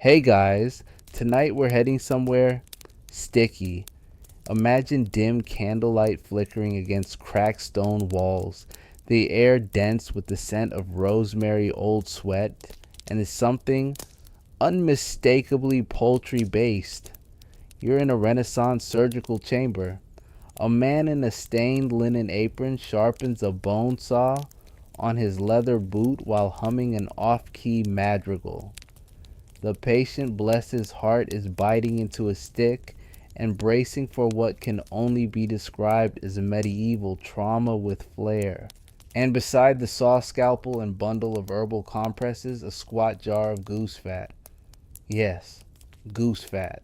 Hey guys, tonight we're heading somewhere sticky. Imagine dim candlelight flickering against cracked stone walls, the air dense with the scent of rosemary, old sweat, and is something unmistakably poultry based. You're in a Renaissance surgical chamber. A man in a stained linen apron sharpens a bone saw on his leather boot while humming an off key madrigal. The patient, bless his heart, is biting into a stick and bracing for what can only be described as a medieval trauma with flair. And beside the saw scalpel and bundle of herbal compresses, a squat jar of goose fat. Yes, goose fat.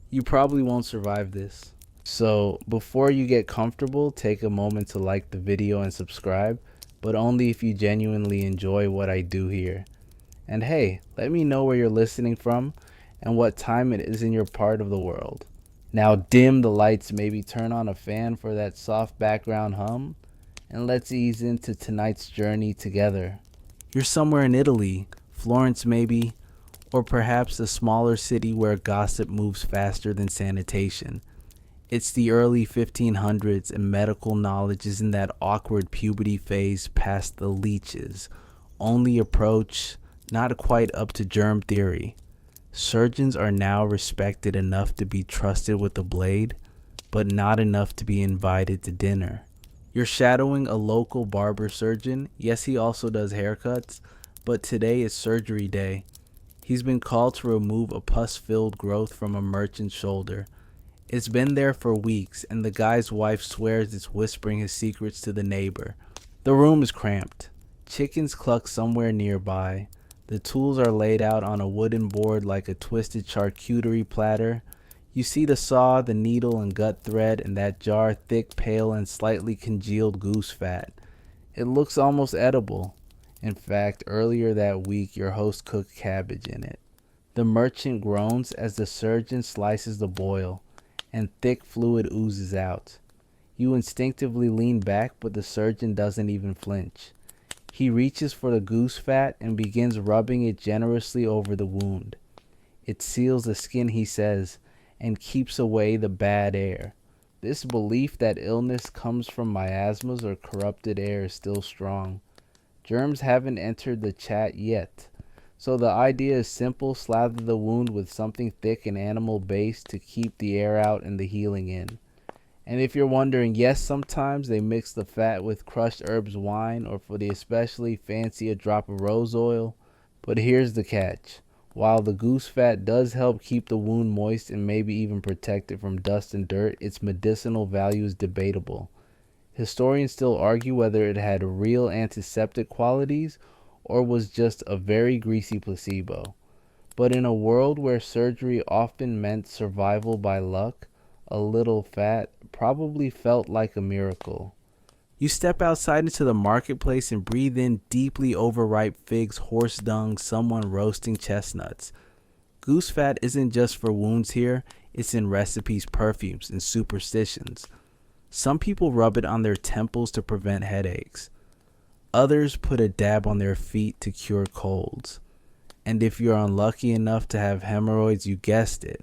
You probably won't survive this. So, before you get comfortable, take a moment to like the video and subscribe, but only if you genuinely enjoy what I do here. And hey, let me know where you're listening from and what time it is in your part of the world. Now dim the lights, maybe turn on a fan for that soft background hum, and let's ease into tonight's journey together. You're somewhere in Italy, Florence maybe, or perhaps a smaller city where gossip moves faster than sanitation. It's the early 1500s and medical knowledge is in that awkward puberty phase past the leeches. Only approach not quite up to germ theory. Surgeons are now respected enough to be trusted with a blade, but not enough to be invited to dinner. You're shadowing a local barber surgeon. Yes, he also does haircuts, but today is surgery day. He's been called to remove a pus-filled growth from a merchant's shoulder. It's been there for weeks, and the guy's wife swears it's whispering his secrets to the neighbor. The room is cramped. Chickens cluck somewhere nearby. The tools are laid out on a wooden board like a twisted charcuterie platter. You see the saw, the needle and gut thread, and that jar thick, pale, and slightly congealed goose fat. It looks almost edible. In fact, earlier that week your host cooked cabbage in it. The merchant groans as the surgeon slices the boil, and thick fluid oozes out. You instinctively lean back, but the surgeon doesn't even flinch. He reaches for the goose fat and begins rubbing it generously over the wound. It seals the skin, he says, and keeps away the bad air. This belief that illness comes from miasmas or corrupted air is still strong. Germs haven't entered the chat yet. So the idea is simple: slather the wound with something thick and animal-based to keep the air out and the healing in. And if you're wondering, yes, sometimes they mix the fat with crushed herbs wine, or for the especially fancy, a drop of rose oil. But here's the catch. While the goose fat does help keep the wound moist and maybe even protect it from dust and dirt, its medicinal value is debatable. Historians still argue whether it had real antiseptic qualities or was just a very greasy placebo. But in a world where surgery often meant survival by luck, a little fat probably felt like a miracle. You step outside into the marketplace and breathe in deeply overripe figs, horse dung, someone roasting chestnuts. Goose fat isn't just for wounds here, it's in recipes, perfumes, and superstitions. Some people rub it on their temples to prevent headaches. Others put a dab on their feet to cure colds. And if you're unlucky enough to have hemorrhoids, you guessed it.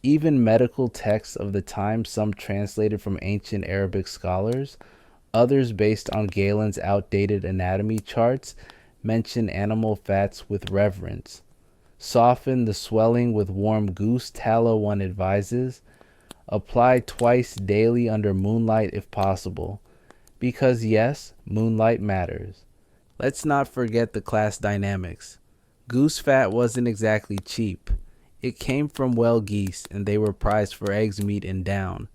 Even medical texts of the time, some translated from ancient Arabic scholars, others based on Galen's outdated anatomy charts, mention animal fats with reverence. Soften the swelling with warm goose tallow, one advises. Apply twice daily under moonlight if possible. Because yes, moonlight matters. Let's not forget the class dynamics. Goose fat wasn't exactly cheap. It came from geese, and they were prized for eggs, meat, and down.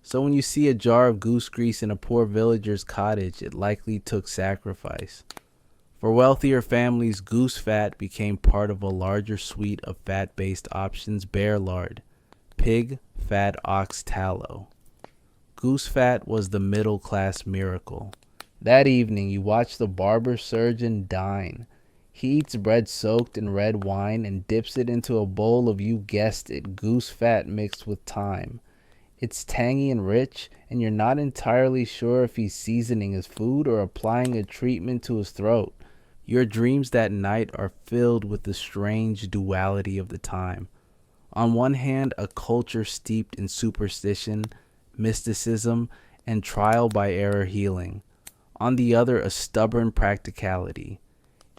So when you see a jar of goose grease in a poor villager's cottage, it likely took sacrifice. For wealthier families, goose fat became part of a larger suite of fat-based options: bear lard, pig, fat ox tallow. Goose fat was the middle-class miracle. That evening, you watch the barber surgeon dine. He eats bread soaked in red wine and dips it into a bowl of, you guessed it, goose fat mixed with thyme. It's tangy and rich, and you're not entirely sure if he's seasoning his food or applying a treatment to his throat. Your dreams that night are filled with the strange duality of the time. On one hand, a culture steeped in superstition, mysticism, and trial by error healing. On the other, a stubborn practicality.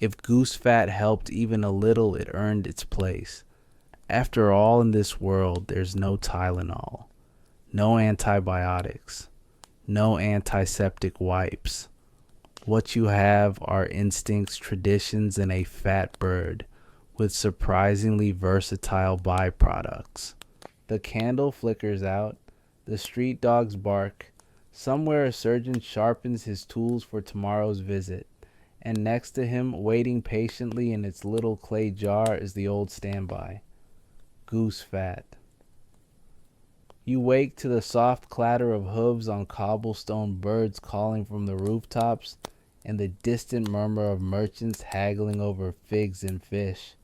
If goose fat helped even a little, it earned its place. After all, in this world, there's no Tylenol, no antibiotics, no antiseptic wipes. What you have are instincts, traditions, and a fat bird with surprisingly versatile byproducts. The candle flickers out, the street dogs bark. Somewhere a surgeon sharpens his tools for tomorrow's visit, and next to him, waiting patiently in its little clay jar, is the old standby, goose fat. You wake to the soft clatter of hooves on cobblestone, birds calling from the rooftops, and the distant murmur of merchants haggling over figs and fish.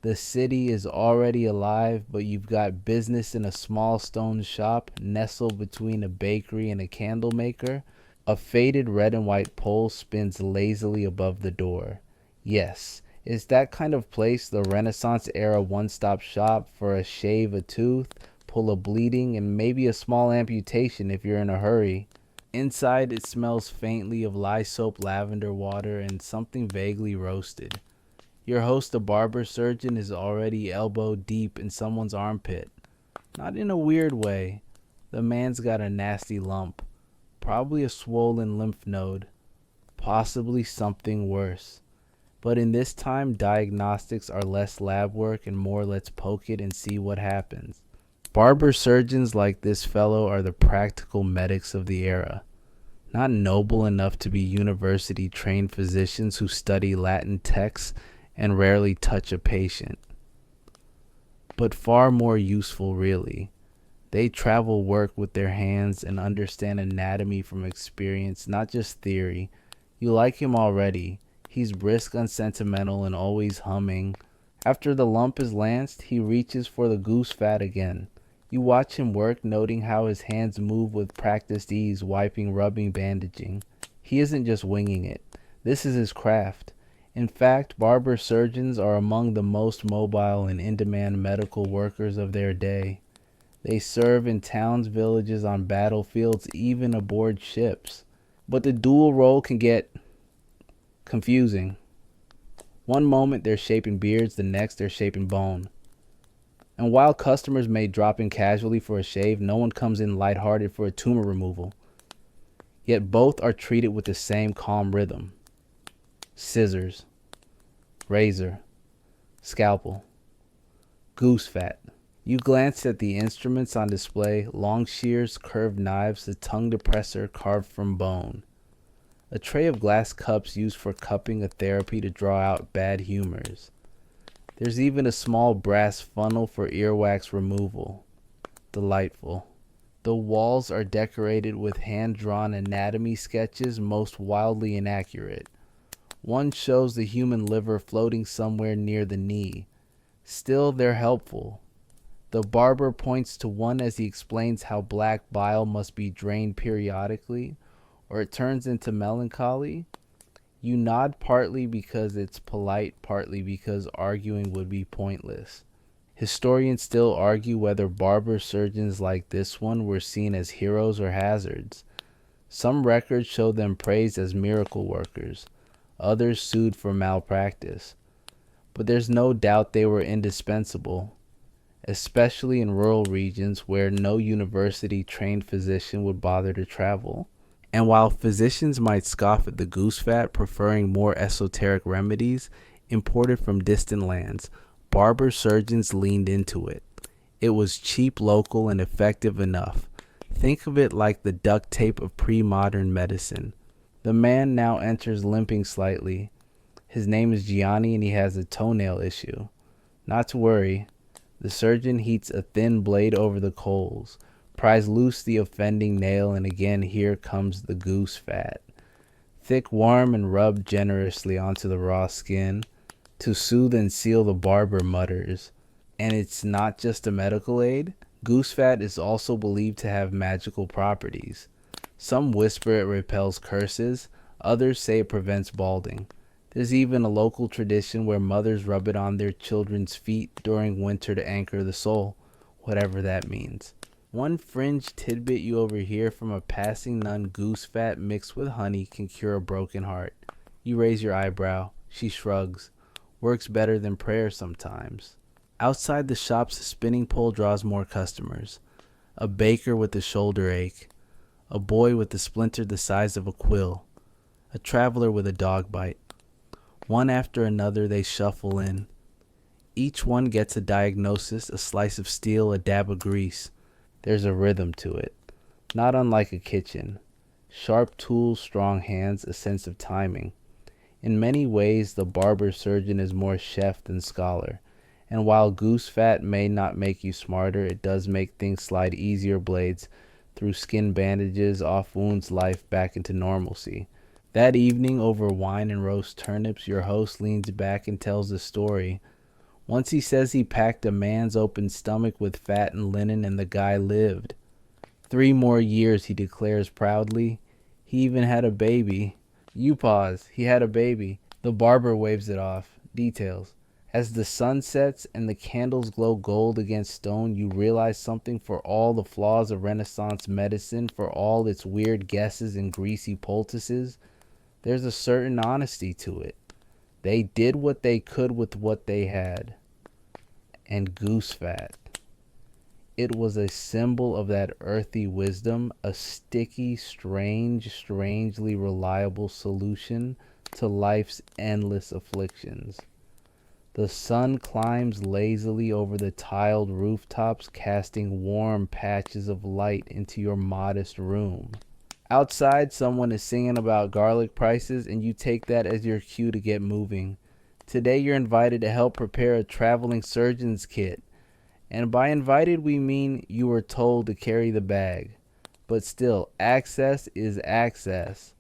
The city is already alive, but you've got business in a small stone shop nestled between a bakery and a candle maker. A faded red and white pole spins lazily above the door. Yes, it's that kind of place, the Renaissance era one-stop shop for a shave, a tooth, pull a bleeding, and maybe a small amputation if you're in a hurry. Inside, it smells faintly of lye soap, lavender water, and something vaguely roasted. Your host, a barber surgeon, is already elbow deep in someone's armpit. Not in a weird way. The man's got a nasty lump, probably a swollen lymph node, possibly something worse. But in this time, diagnostics are less lab work and more let's poke it and see what happens. Barber surgeons like this fellow are the practical medics of the era. Not noble enough to be university-trained physicians who study Latin texts and rarely touch a patient, but far more useful, really. They travel work with their hands and understand anatomy from experience, not just theory. You like him already. He's brisk, unsentimental, and always humming. After the lump is lanced, he reaches for the goose fat again. You watch him work, noting how his hands move with practiced ease, wiping, rubbing, bandaging. He isn't just winging it. This is his craft. In fact, barber surgeons are among the most mobile and in-demand medical workers of their day. They serve in towns, villages, on battlefields, even aboard ships. But the dual role can get confusing. One moment they're shaping beards, the next they're shaping bone. And while customers may drop in casually for a shave, no one comes in lighthearted for a tumor removal. Yet both are treated with the same calm rhythm. Scissors, razor, scalpel, goose fat. You glance at the instruments on display, long shears, curved knives, the tongue depressor carved from bone. A tray of glass cups used for cupping, a therapy to draw out bad humors. There's even a small brass funnel for earwax removal. Delightful. The walls are decorated with hand-drawn anatomy sketches, most wildly inaccurate. One shows the human liver floating somewhere near the knee. Still, they're helpful. The barber points to one as he explains how black bile must be drained periodically, or it turns into melancholy. You nod, partly because it's polite, partly because arguing would be pointless. Historians still argue whether barber surgeons like this one were seen as heroes or hazards. Some records show them praised as miracle workers. Others sued for malpractice. But there's no doubt they were indispensable, especially in rural regions where no university-trained physician would bother to travel. And while physicians might scoff at the goose fat, preferring more esoteric remedies imported from distant lands, barber surgeons leaned into it. It was cheap, local, and effective enough. Think of it like the duct tape of pre-modern medicine. The man now enters limping slightly. His name is Gianni and he has a toenail issue. Not to worry. The surgeon heats a thin blade over the coals, pries loose the offending nail, and again here comes the goose fat. Thick, warm, and rubbed generously onto the raw skin. To soothe and seal, the barber mutters. And it's not just a medical aid. Goose fat is also believed to have magical properties. Some whisper it repels curses, others say it prevents balding. There's even a local tradition where mothers rub it on their children's feet during winter to anchor the soul, whatever that means. One fringe tidbit you overhear from a passing nun: goose fat mixed with honey can cure a broken heart. You raise your eyebrow. She shrugs. Works better than prayer sometimes. Outside the shops, a spinning pole draws more customers. A baker with a shoulder ache. A boy with a splinter the size of a quill. A traveler with a dog bite. One after another they shuffle in. Each one gets a diagnosis, a slice of steel, a dab of grease. There's a rhythm to it, not unlike a kitchen. Sharp tools, strong hands, a sense of timing. In many ways, the barber-surgeon is more chef than scholar. And while goose fat may not make you smarter, it does make things slide easier blades through skin bandages, off wounds, life back into normalcy. That evening, over wine and roast turnips, your host leans back and tells a story. Once he says he packed a man's open stomach with fat and linen and the guy lived. 3 more years, he declares proudly. He even had a baby. You pause. He had a baby. The barber waves it off. Details. As the sun sets and the candles glow gold against stone, you realize something. For all the flaws of Renaissance medicine, for all its weird guesses and greasy poultices, there's a certain honesty to it. They did what they could with what they had. And goose fat. It was a symbol of that earthy wisdom, a sticky, strangely reliable solution to life's endless afflictions. The sun climbs lazily over the tiled rooftops, casting warm patches of light into your modest room. Outside, someone is singing about garlic prices, and you take that as your cue to get moving. Today, you're invited to help prepare a traveling surgeon's kit. And by invited, we mean you were told to carry the bag. But still, access is access.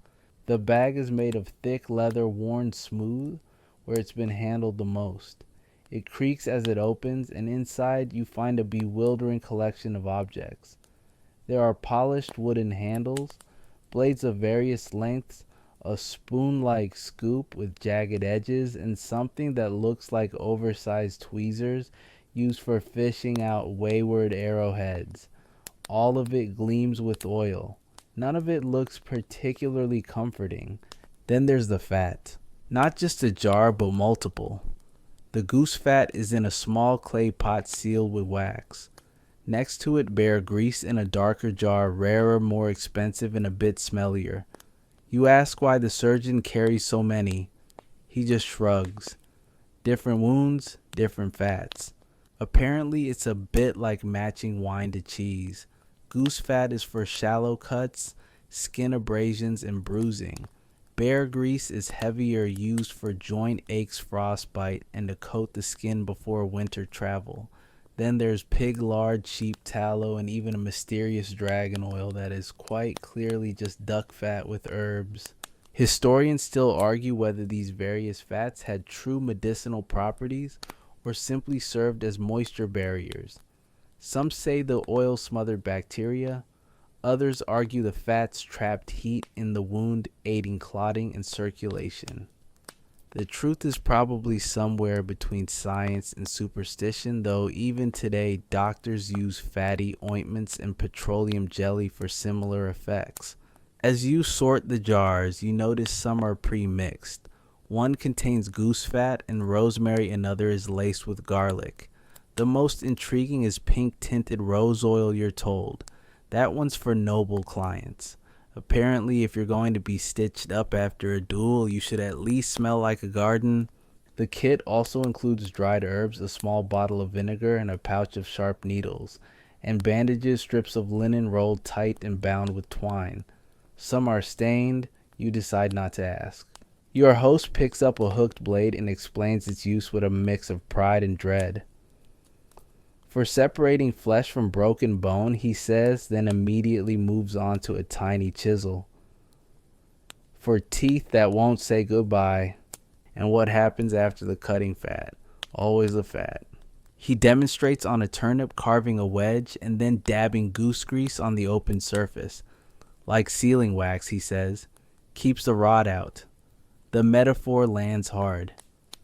The bag is made of thick leather, worn smooth where it's been handled the most. It creaks as it opens, and inside you find a bewildering collection of objects. There are polished wooden handles, blades of various lengths, a spoon-like scoop with jagged edges, and something that looks like oversized tweezers used for fishing out wayward arrowheads. All of it gleams with oil. None of it looks particularly comforting. Then there's the fat. Not just a jar, but multiple. The goose fat is in a small clay pot sealed with wax. Next to it bear grease in a darker jar, rarer, more expensive, and a bit smellier. You ask why the surgeon carries so many. He just shrugs. Different wounds, different fats. Apparently, it's a bit like matching wine to cheese. Goose fat is for shallow cuts, skin abrasions, and bruising. Bear grease is heavier, used for joint aches, frostbite, and to coat the skin before winter travel. Then there's pig lard, sheep tallow, and even a mysterious dragon oil that is quite clearly just duck fat with herbs. Historians still argue whether these various fats had true medicinal properties or simply served as moisture barriers. Some say the oil smothered bacteria. Others argue the fats trapped heat in the wound, aiding clotting and circulation. The truth is probably somewhere between science and superstition, though even today doctors use fatty ointments and petroleum jelly for similar effects. As you sort the jars, you notice some are pre-mixed. One contains goose fat and rosemary, another is laced with garlic. The most intriguing is pink-tinted rose oil, you're told. That one's for noble clients. Apparently, if you're going to be stitched up after a duel, you should at least smell like a garden. The kit also includes dried herbs, a small bottle of vinegar, and a pouch of sharp needles, and bandages, strips of linen rolled tight and bound with twine. Some are stained. You decide not to ask. Your host picks up a hooked blade and explains its use with a mix of pride and dread. For separating flesh from broken bone, he says, then immediately moves on to a tiny chisel. For teeth that won't say goodbye. And what happens after the cutting fat? Always the fat. He demonstrates on a turnip, carving a wedge and then dabbing goose grease on the open surface. Like sealing wax, he says. Keeps the rot out. The metaphor lands hard.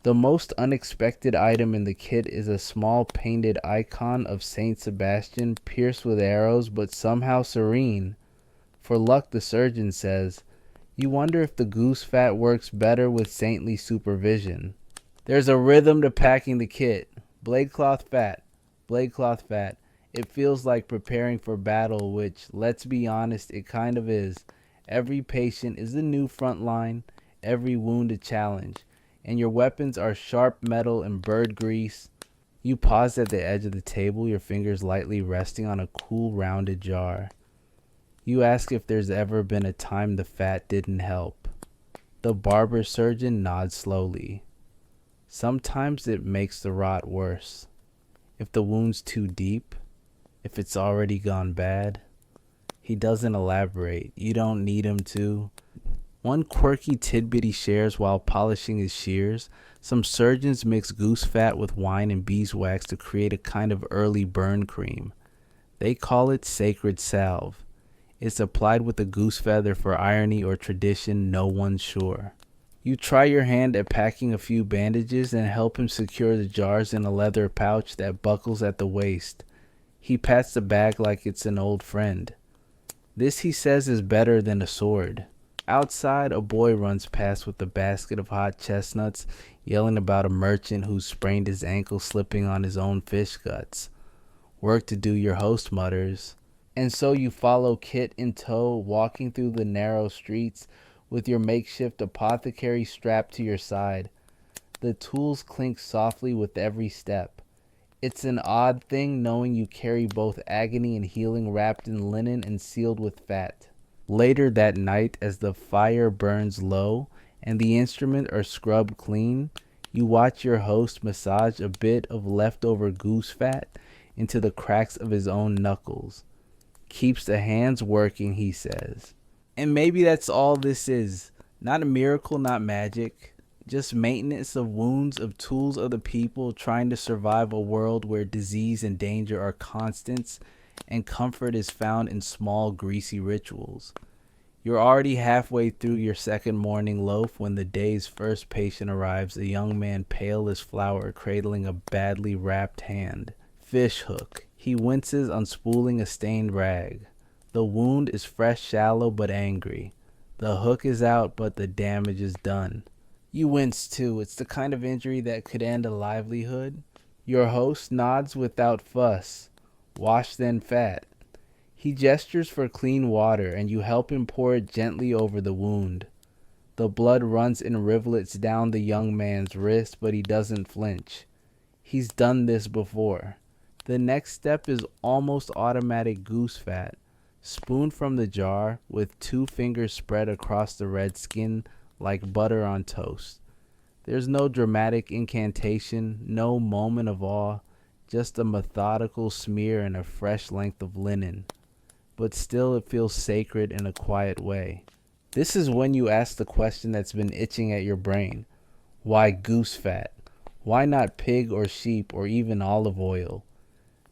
The most unexpected item in the kit is a small painted icon of Saint Sebastian pierced with arrows but somehow serene. For luck, the surgeon says. You wonder if the goose fat works better with saintly supervision. There's a rhythm to packing the kit. Blade cloth fat. Blade cloth fat. It feels like preparing for battle, which, let's be honest, it kind of is. Every patient is a new front line, every wound a challenge, and your weapons are sharp metal and bird grease. You pause at the edge of the table, your fingers lightly resting on a cool, rounded jar. You ask if there's ever been a time the fat didn't help. The barber surgeon nods slowly. Sometimes it makes the rot worse. If the wound's too deep, if it's already gone bad. He doesn't elaborate. You don't need him to. One quirky tidbit he shares while polishing his shears: some surgeons mix goose fat with wine and beeswax to create a kind of early burn cream. They call it sacred salve. It's applied with a goose feather for irony or tradition, no one's sure. You try your hand at packing a few bandages and help him secure the jars in a leather pouch that buckles at the waist. He pats the bag like it's an old friend. This, he says, is better than a sword. Outside, a boy runs past with a basket of hot chestnuts, yelling about a merchant who sprained his ankle slipping on his own fish guts. Work to do, your host mutters. And so you follow Kit in tow, walking through the narrow streets with your makeshift apothecary strapped to your side. The tools clink softly with every step. It's an odd thing knowing you carry both agony and healing wrapped in linen and sealed with fat. Later that night, as the fire burns low and the instruments are scrubbed clean, you watch your host massage a bit of leftover goose fat into the cracks of his own knuckles. Keeps the hands working, he says. And maybe that's all this is. Not a miracle, not magic. Just maintenance of wounds, of tools of the people trying to survive a world where disease and danger are constants and comfort is found in small, greasy rituals. You're already halfway through your second morning loaf when the day's first patient arrives, a young man pale as flour cradling a badly wrapped hand. Fish hook. He winces, unspooling a stained rag. The wound is fresh, shallow, but angry. The hook is out, but the damage is done. You wince too. It's the kind of injury that could end a livelihood. Your host nods without fuss. Wash then fat. He gestures for clean water, and you help him pour it gently over the wound. The blood runs in rivulets down the young man's wrist, but he doesn't flinch. He's done this before. The next step is almost automatic goose fat, spooned from the jar, with 2 fingers spread across the red skin like butter on toast. There's no dramatic incantation, no moment of awe, just a methodical smear and a fresh length of linen. But still it feels sacred in a quiet way. This is when you ask the question that's been itching at your brain. Why goose fat? Why not pig or sheep or even olive oil?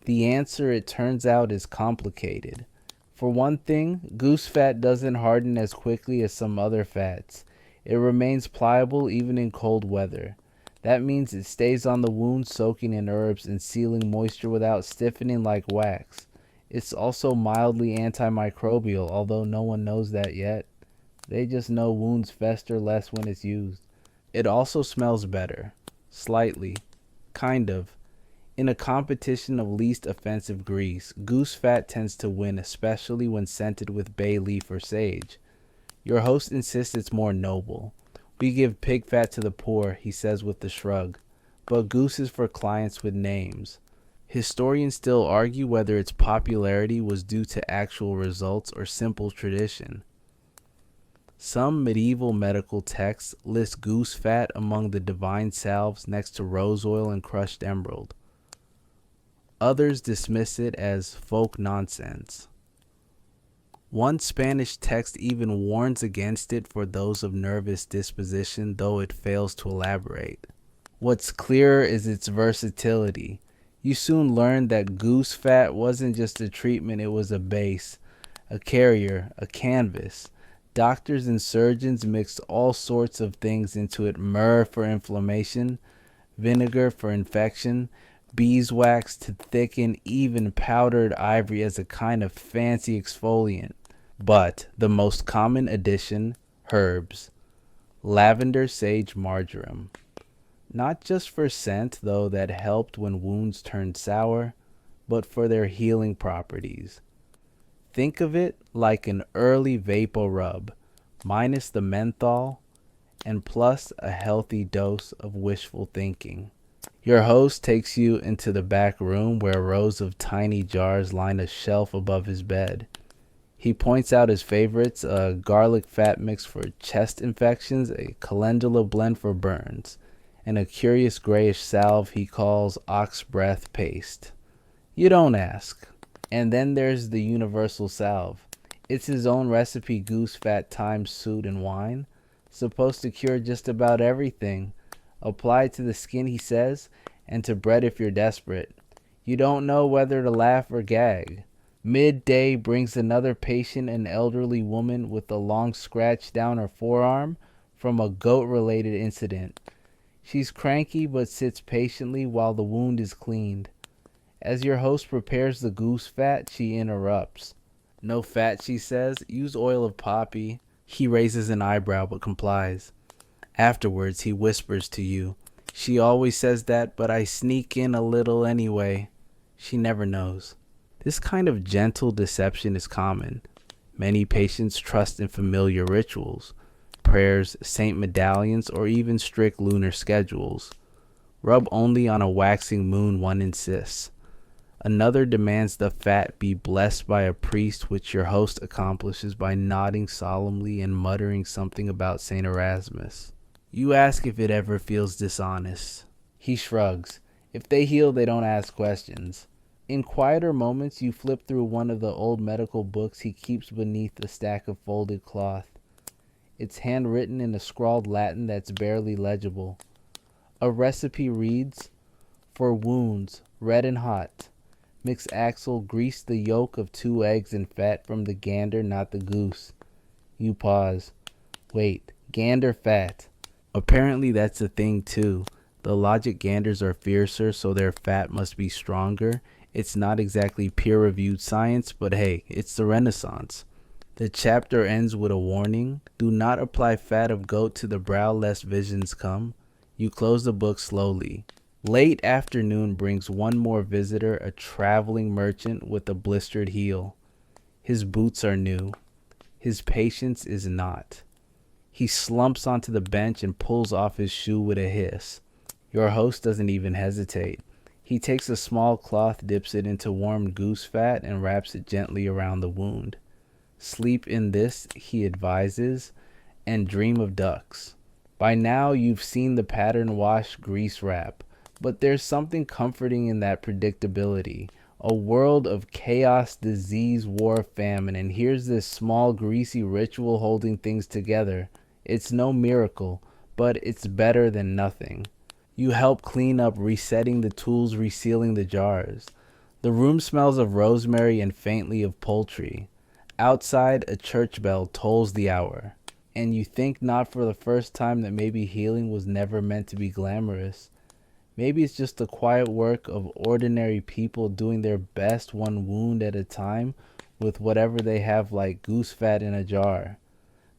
The answer, it turns out, is complicated. For one thing, goose fat doesn't harden as quickly as some other fats. It remains pliable even in cold weather. That means it stays on the wound, soaking in herbs and sealing moisture without stiffening like wax. It's also mildly antimicrobial, although no one knows that yet. They just know wounds fester less when it's used. It also smells better. Slightly. Kind of. In a competition of least offensive grease, goose fat tends to win, especially when scented with bay leaf or sage. Your host insists it's more noble. We give pig fat to the poor, he says with a shrug, but goose is for clients with names. Historians still argue whether its popularity was due to actual results or simple tradition. Some medieval medical texts list goose fat among the divine salves next to rose oil and crushed emerald. Others dismiss it as folk nonsense. One Spanish text even warns against it for those of nervous disposition, though it fails to elaborate. What's clearer is its versatility. You soon learn that goose fat wasn't just a treatment, it was a base, a carrier, a canvas. Doctors and surgeons mixed all sorts of things into it: myrrh for inflammation, vinegar for infection, beeswax to thicken, even powdered ivory as a kind of fancy exfoliant. But the most common addition: herbs, lavender, sage, marjoram. Not just for scent, though, that helped when wounds turned sour, but for their healing properties. Think of it like an early vapor rub, minus the menthol, and plus a healthy dose of wishful thinking. Your host takes you into the back room where rows of tiny jars line a shelf above his bed. He points out his favorites: a garlic fat mix for chest infections, a calendula blend for burns, and a curious grayish salve he calls ox breath paste. You don't ask. And then there's the universal salve. It's his own recipe: goose fat, thyme, suet, and wine. Supposed to cure just about everything. Apply to the skin, he says, and to bread if you're desperate. You don't know whether to laugh or gag. Midday brings another patient, an elderly woman with a long scratch down her forearm from a goat-related incident. She's cranky but sits patiently while the wound is cleaned. As your host prepares the goose fat, she interrupts. No fat, she says. Use oil of poppy. He raises an eyebrow but complies. Afterwards, he whispers to you. She always says that, but I sneak in a little anyway. She never knows. This kind of gentle deception is common. Many patients trust in familiar rituals, prayers, saint medallions, or even strict lunar schedules. Rub only on a waxing moon, one insists. Another demands the fat be blessed by a priest, which your host accomplishes by nodding solemnly and muttering something about St. Erasmus. You ask if it ever feels dishonest. He shrugs. If they heal, they don't ask questions. In quieter moments, you flip through one of the old medical books he keeps beneath a stack of folded cloth. It's handwritten in a scrawled Latin that's barely legible. A recipe reads, for wounds, red and hot. Mix axle, grease the yolk of 2 eggs in fat from the gander, not the goose. You pause. Wait, gander fat. Apparently that's a thing too. The logic ganders are fiercer, so their fat must be stronger. It's not exactly peer-reviewed science, but hey, it's the Renaissance. The chapter ends with a warning. Do not apply fat of goat to the brow lest visions come. You close the book slowly. Late afternoon brings one more visitor, a traveling merchant with a blistered heel. His boots are new. His patience is not. He slumps onto the bench and pulls off his shoe with a hiss. Your host doesn't even hesitate. He takes a small cloth, dips it into warm goose fat, and wraps it gently around the wound. Sleep in this, he advises, and dream of ducks. By now you've seen the pattern wash grease wrap, but there's something comforting in that predictability. A world of chaos, disease, war, famine, and here's this small greasy ritual holding things together. It's no miracle, but it's better than nothing. You help clean up, resetting the tools, resealing the jars. The room smells of rosemary and faintly of poultry. Outside, a church bell tolls the hour. And you think, not for the first time, that maybe healing was never meant to be glamorous. Maybe it's just the quiet work of ordinary people doing their best, one wound at a time, with whatever they have, like goose fat in a jar.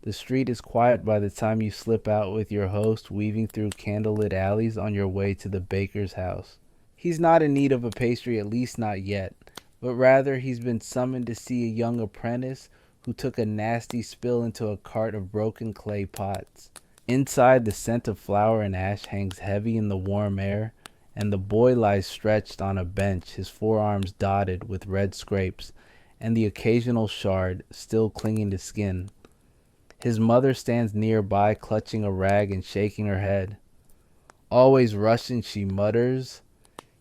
The street is quiet by the time you slip out with your host, weaving through candlelit alleys on your way to the baker's house. He's not in need of a pastry, at least not yet, but rather he's been summoned to see a young apprentice who took a nasty spill into a cart of broken clay pots. Inside, the scent of flour and ash hangs heavy in the warm air, and the boy lies stretched on a bench, his forearms dotted with red scrapes, and the occasional shard still clinging to skin. His mother stands nearby, clutching a rag and shaking her head. Always rushing, she mutters.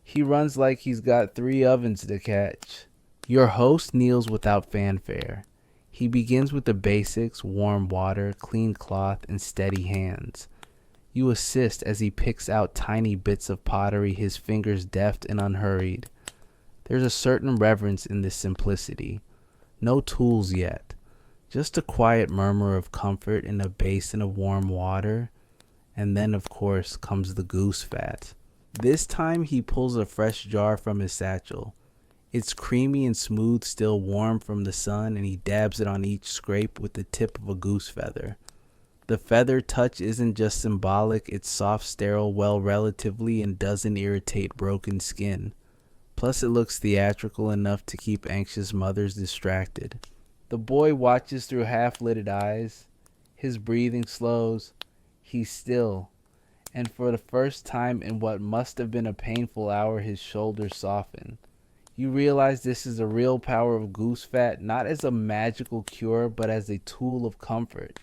He runs like he's got 3 ovens to catch. Your host kneels without fanfare. He begins with the basics: warm water, clean cloth, and steady hands. You assist as he picks out tiny bits of pottery, his fingers deft and unhurried. There's a certain reverence in this simplicity. No tools yet. Just a quiet murmur of comfort in a basin of warm water, and then, of course, comes the goose fat. This time he pulls a fresh jar from his satchel. It's creamy and smooth, still warm from the sun, and he dabs it on each scrape with the tip of a goose feather. The feather touch isn't just symbolic, it's soft, sterile, well relatively, and doesn't irritate broken skin. Plus it looks theatrical enough to keep anxious mothers distracted. The boy watches through half-lidded eyes. His breathing slows. He's still. And for the first time in what must have been a painful hour, his shoulders soften. You realize this is the real power of goose fat, not as a magical cure, but as a tool of comfort.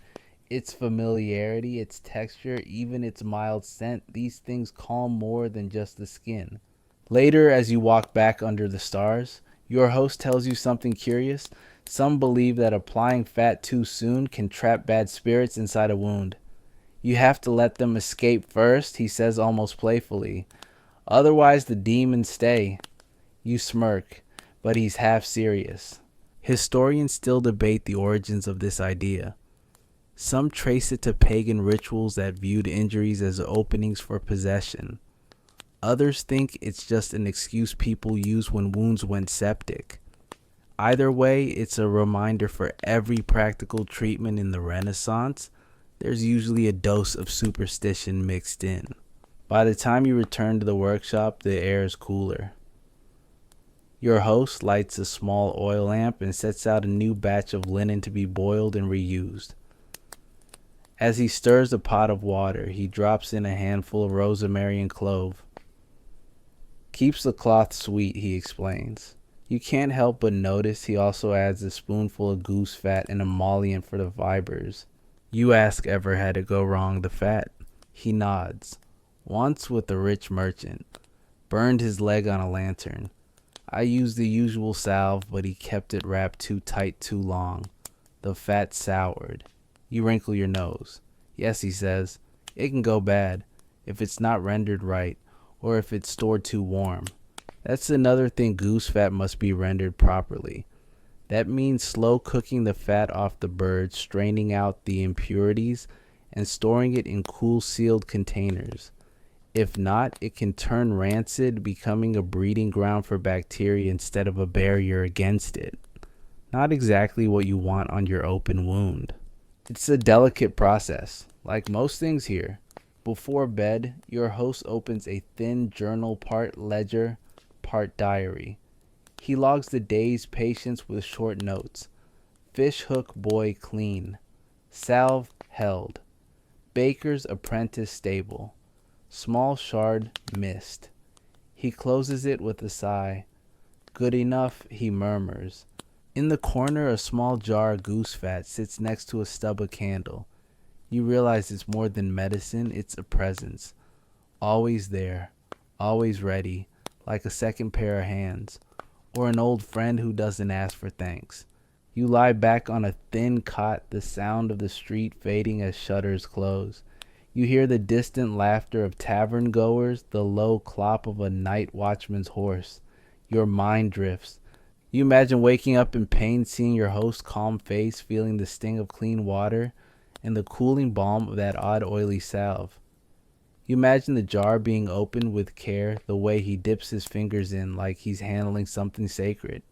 Its familiarity, its texture, even its mild scent, these things calm more than just the skin. Later, as you walk back under the stars, your host tells you something curious. Some believe that applying fat too soon can trap bad spirits inside a wound. You have to let them escape first, he says almost playfully. Otherwise the demons stay. You smirk, but he's half serious. Historians still debate the origins of this idea. Some trace it to pagan rituals that viewed injuries as openings for possession. Others think it's just an excuse people use when wounds went septic. Either way, it's a reminder for every practical treatment in the Renaissance, there's usually a dose of superstition mixed in. By the time you return to the workshop, the air is cooler. Your host lights a small oil lamp and sets out a new batch of linen to be boiled and reused. As he stirs a pot of water, he drops in a handful of rosemary and clove. Keeps the cloth sweet, he explains. You can't help but notice he also adds a spoonful of goose fat and emollient for the fibers. You ask ever had it go wrong the fat. He nods. Once with a rich merchant. Burned his leg on a lantern. I used the usual salve, but he kept it wrapped too tight too long. The fat soured. You wrinkle your nose. Yes, he says, it can go bad if it's not rendered right, or if it's stored too warm. That's another thing goose fat must be rendered properly. That means slow cooking the fat off the bird, straining out the impurities, and storing it in cool sealed containers. If not, it can turn rancid, becoming a breeding ground for bacteria instead of a barrier against it. Not exactly what you want on your open wound. It's a delicate process, like most things here. Before bed, your host opens a thin journal, part ledger, part diary. He logs the day's patients with short notes. Fish hook boy clean. Salve held. Baker's apprentice stable. Small shard missed. He closes it with a sigh. Good enough, he murmurs. In the corner, a small jar of goose fat sits next to a stub of candle. You realize it's more than medicine, it's a presence. Always there, always ready, like a second pair of hands, or an old friend who doesn't ask for thanks. You lie back on a thin cot, the sound of the street fading as shutters close. You hear the distant laughter of tavern goers, the low clop of a night watchman's horse. Your mind drifts. You imagine waking up in pain, seeing your host's calm face, feeling the sting of clean water, and the cooling balm of that odd oily salve. You imagine the jar being opened with care, the way he dips his fingers in like he's handling something sacred.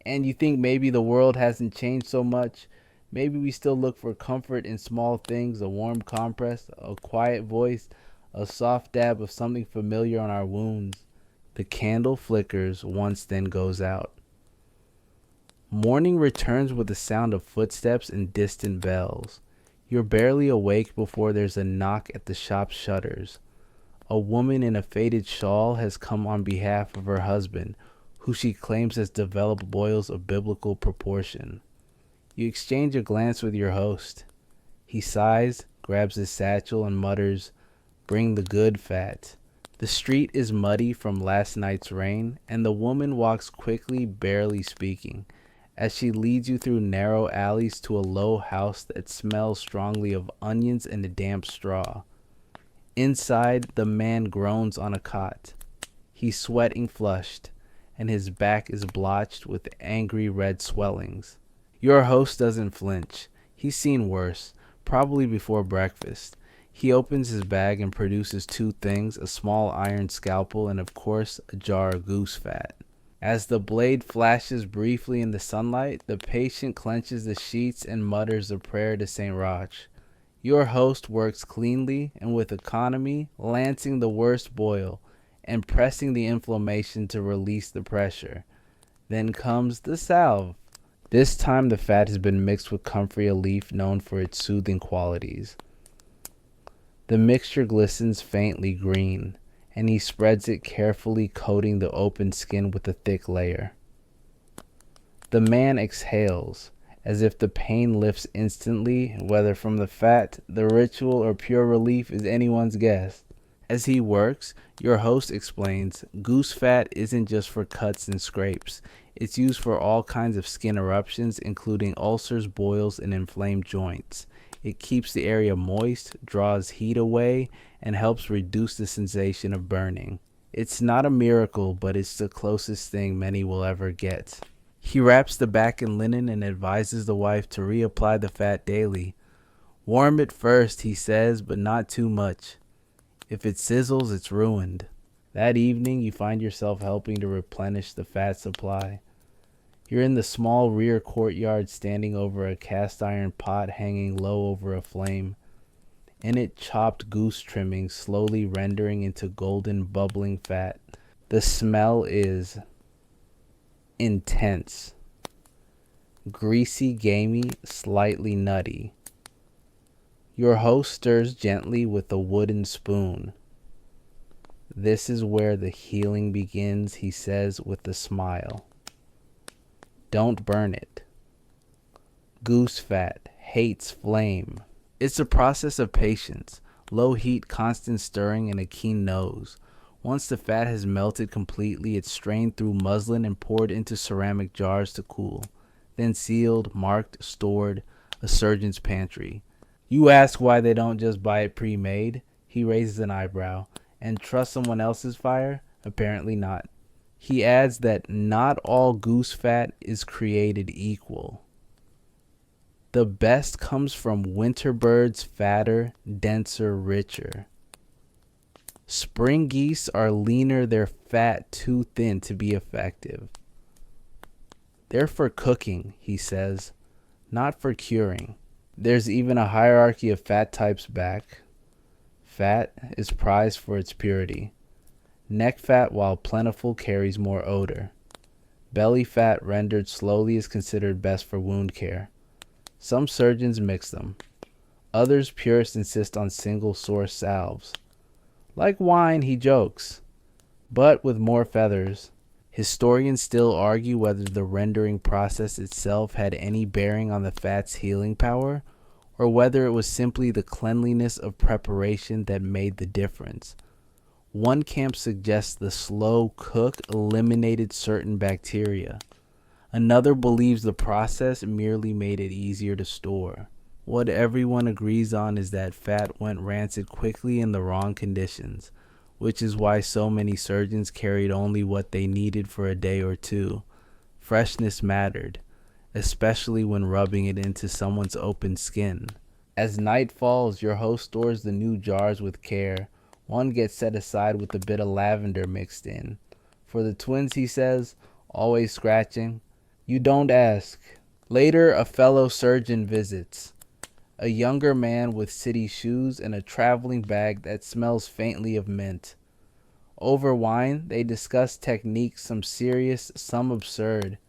And you think maybe the world hasn't changed so much. Maybe we still look for comfort in small things, a warm compress, a quiet voice, a soft dab of something familiar on our wounds. The candle flickers once, then goes out. Morning returns with the sound of footsteps and distant bells. You're barely awake before there's a knock at the shop's shutters. A woman in a faded shawl has come on behalf of her husband, who she claims has developed boils of biblical proportion. You exchange a glance with your host. He sighs, grabs his satchel, and mutters, "Bring the good fat." The street is muddy from last night's rain, and the woman walks quickly, barely speaking, as she leads you through narrow alleys to a low house that smells strongly of onions and a damp straw. Inside, the man groans on a cot. He's sweating flushed, and his back is blotched with angry red swellings. Your host doesn't flinch. He's seen worse, probably before breakfast. He opens his bag and produces two things, a small iron scalpel and, of course, a jar of goose fat. As the blade flashes briefly in the sunlight, the patient clenches the sheets and mutters a prayer to St. Roch. Your host works cleanly and with economy, lancing the worst boil and pressing the inflammation to release the pressure. Then comes the salve. This time the fat has been mixed with comfrey, a leaf known for its soothing qualities. The mixture glistens faintly green, and he spreads it carefully, coating the open skin with a thick layer. The man exhales, as if the pain lifts instantly, whether from the fat, the ritual, or pure relief is anyone's guess. As he works, your host explains, goose fat isn't just for cuts and scrapes. It's used for all kinds of skin eruptions, including ulcers, boils, and inflamed joints. It keeps the area moist, draws heat away, and helps reduce the sensation of burning. It's not a miracle, but it's the closest thing many will ever get. He wraps the back in linen and advises the wife to reapply the fat daily. Warm it first, he says, but not too much. If it sizzles, it's ruined. That evening, you find yourself helping to replenish the fat supply. You're in the small rear courtyard, standing over a cast iron pot hanging low over a flame. In it, chopped goose trimmings slowly rendering into golden bubbling fat. The smell is intense. Greasy, gamey, slightly nutty. Your host stirs gently with a wooden spoon. This is where the healing begins, he says with a smile. Don't burn it. Goose fat hates flame. It's a process of patience, low heat, constant stirring, and a keen nose. Once the fat has melted completely, it's strained through muslin and poured into ceramic jars to cool, then sealed, marked, stored, a surgeon's pantry. You ask why they don't just buy it pre-made? He raises an eyebrow. And trust someone else's fire? Apparently not. He adds that not all goose fat is created equal. The best comes from winter birds, fatter, denser, richer. Spring geese are leaner, their fat too thin to be effective. They're for cooking, he says, not for curing. There's even a hierarchy of fat types back. Fat is prized for its purity. Neck fat, while plentiful, carries more odor. Belly fat, rendered slowly, is considered best for wound care. Some surgeons mix them. Others, purists, insist on single source salves. Like wine, he jokes, but with more feathers. Historians still argue whether the rendering process itself had any bearing on the fat's healing power, or whether it was simply the cleanliness of preparation that made the difference. One camp suggests the slow cook eliminated certain bacteria. Another believes the process merely made it easier to store. What everyone agrees on is that fat went rancid quickly in the wrong conditions, which is why so many surgeons carried only what they needed for a day or two. Freshness mattered, especially when rubbing it into someone's open skin. As night falls, your host stores the new jars with care. One gets set aside with a bit of lavender mixed in. For the twins, he says, always scratching. You don't ask. Later, a fellow surgeon visits. A younger man with city shoes and a traveling bag that smells faintly of mint. Over wine, they discuss techniques, some serious, some absurd.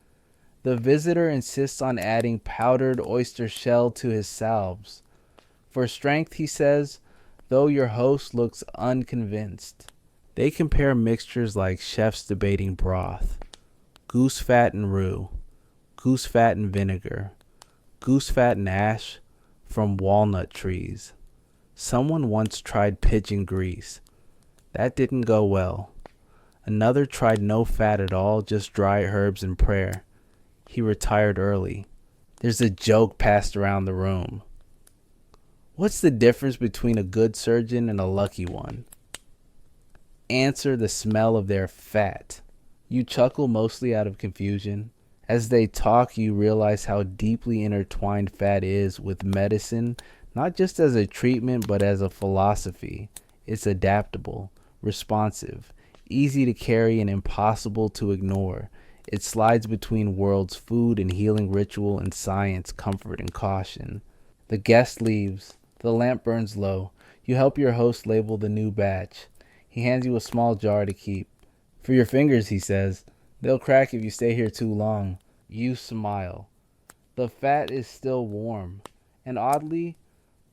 The visitor insists on adding powdered oyster shell to his salves. For strength, he says, though your host looks unconvinced. They compare mixtures like chefs debating broth. Goose fat and rue. Goose fat and vinegar. Goose fat and ash from walnut trees. Someone once tried pigeon grease. That didn't go well. Another tried no fat at all, just dry herbs and prayer. He retired early. There's a joke passed around the room. What's the difference between a good surgeon and a lucky one? Answer: the smell of their fat. You chuckle mostly out of confusion. As they talk, you realize how deeply intertwined fat is with medicine, not just as a treatment, but as a philosophy. It's adaptable, responsive, easy to carry, and impossible to ignore. It slides between worlds, food and healing ritual, and science, comfort and caution. The guest leaves. The lamp burns low. You help your host label the new batch. He hands you a small jar to keep. For your fingers, he says. They'll crack if you stay here too long. You smile. The fat is still warm and oddly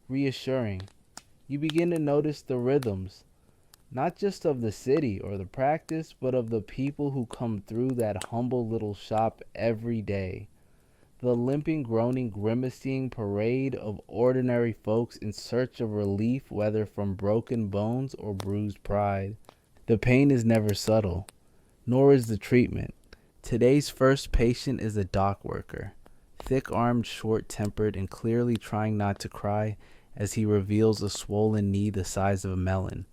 reassuring. You begin to notice the rhythms, not just of the city or the practice, but of the people who come through that humble little shop every day. The limping, groaning, grimacing parade of ordinary folks in search of relief, whether from broken bones or bruised pride. The pain is never subtle, nor is the treatment. Today's first patient is a dock worker, thick-armed, short-tempered, and clearly trying not to cry as he reveals a swollen knee the size of a melon.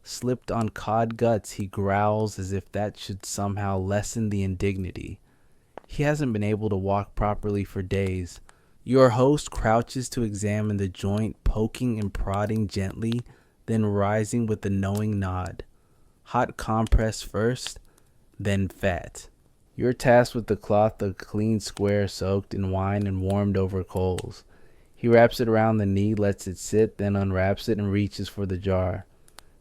Slipped on cod guts, he growls as if that should somehow lessen the indignity. He hasn't been able to walk properly for days. Your host crouches to examine the joint, poking and prodding gently, then rising with a knowing nod. Hot compress first, then fat. You're tasked with the cloth, a clean square soaked in wine and warmed over coals. He wraps it around the knee, lets it sit, then unwraps it and reaches for the jar.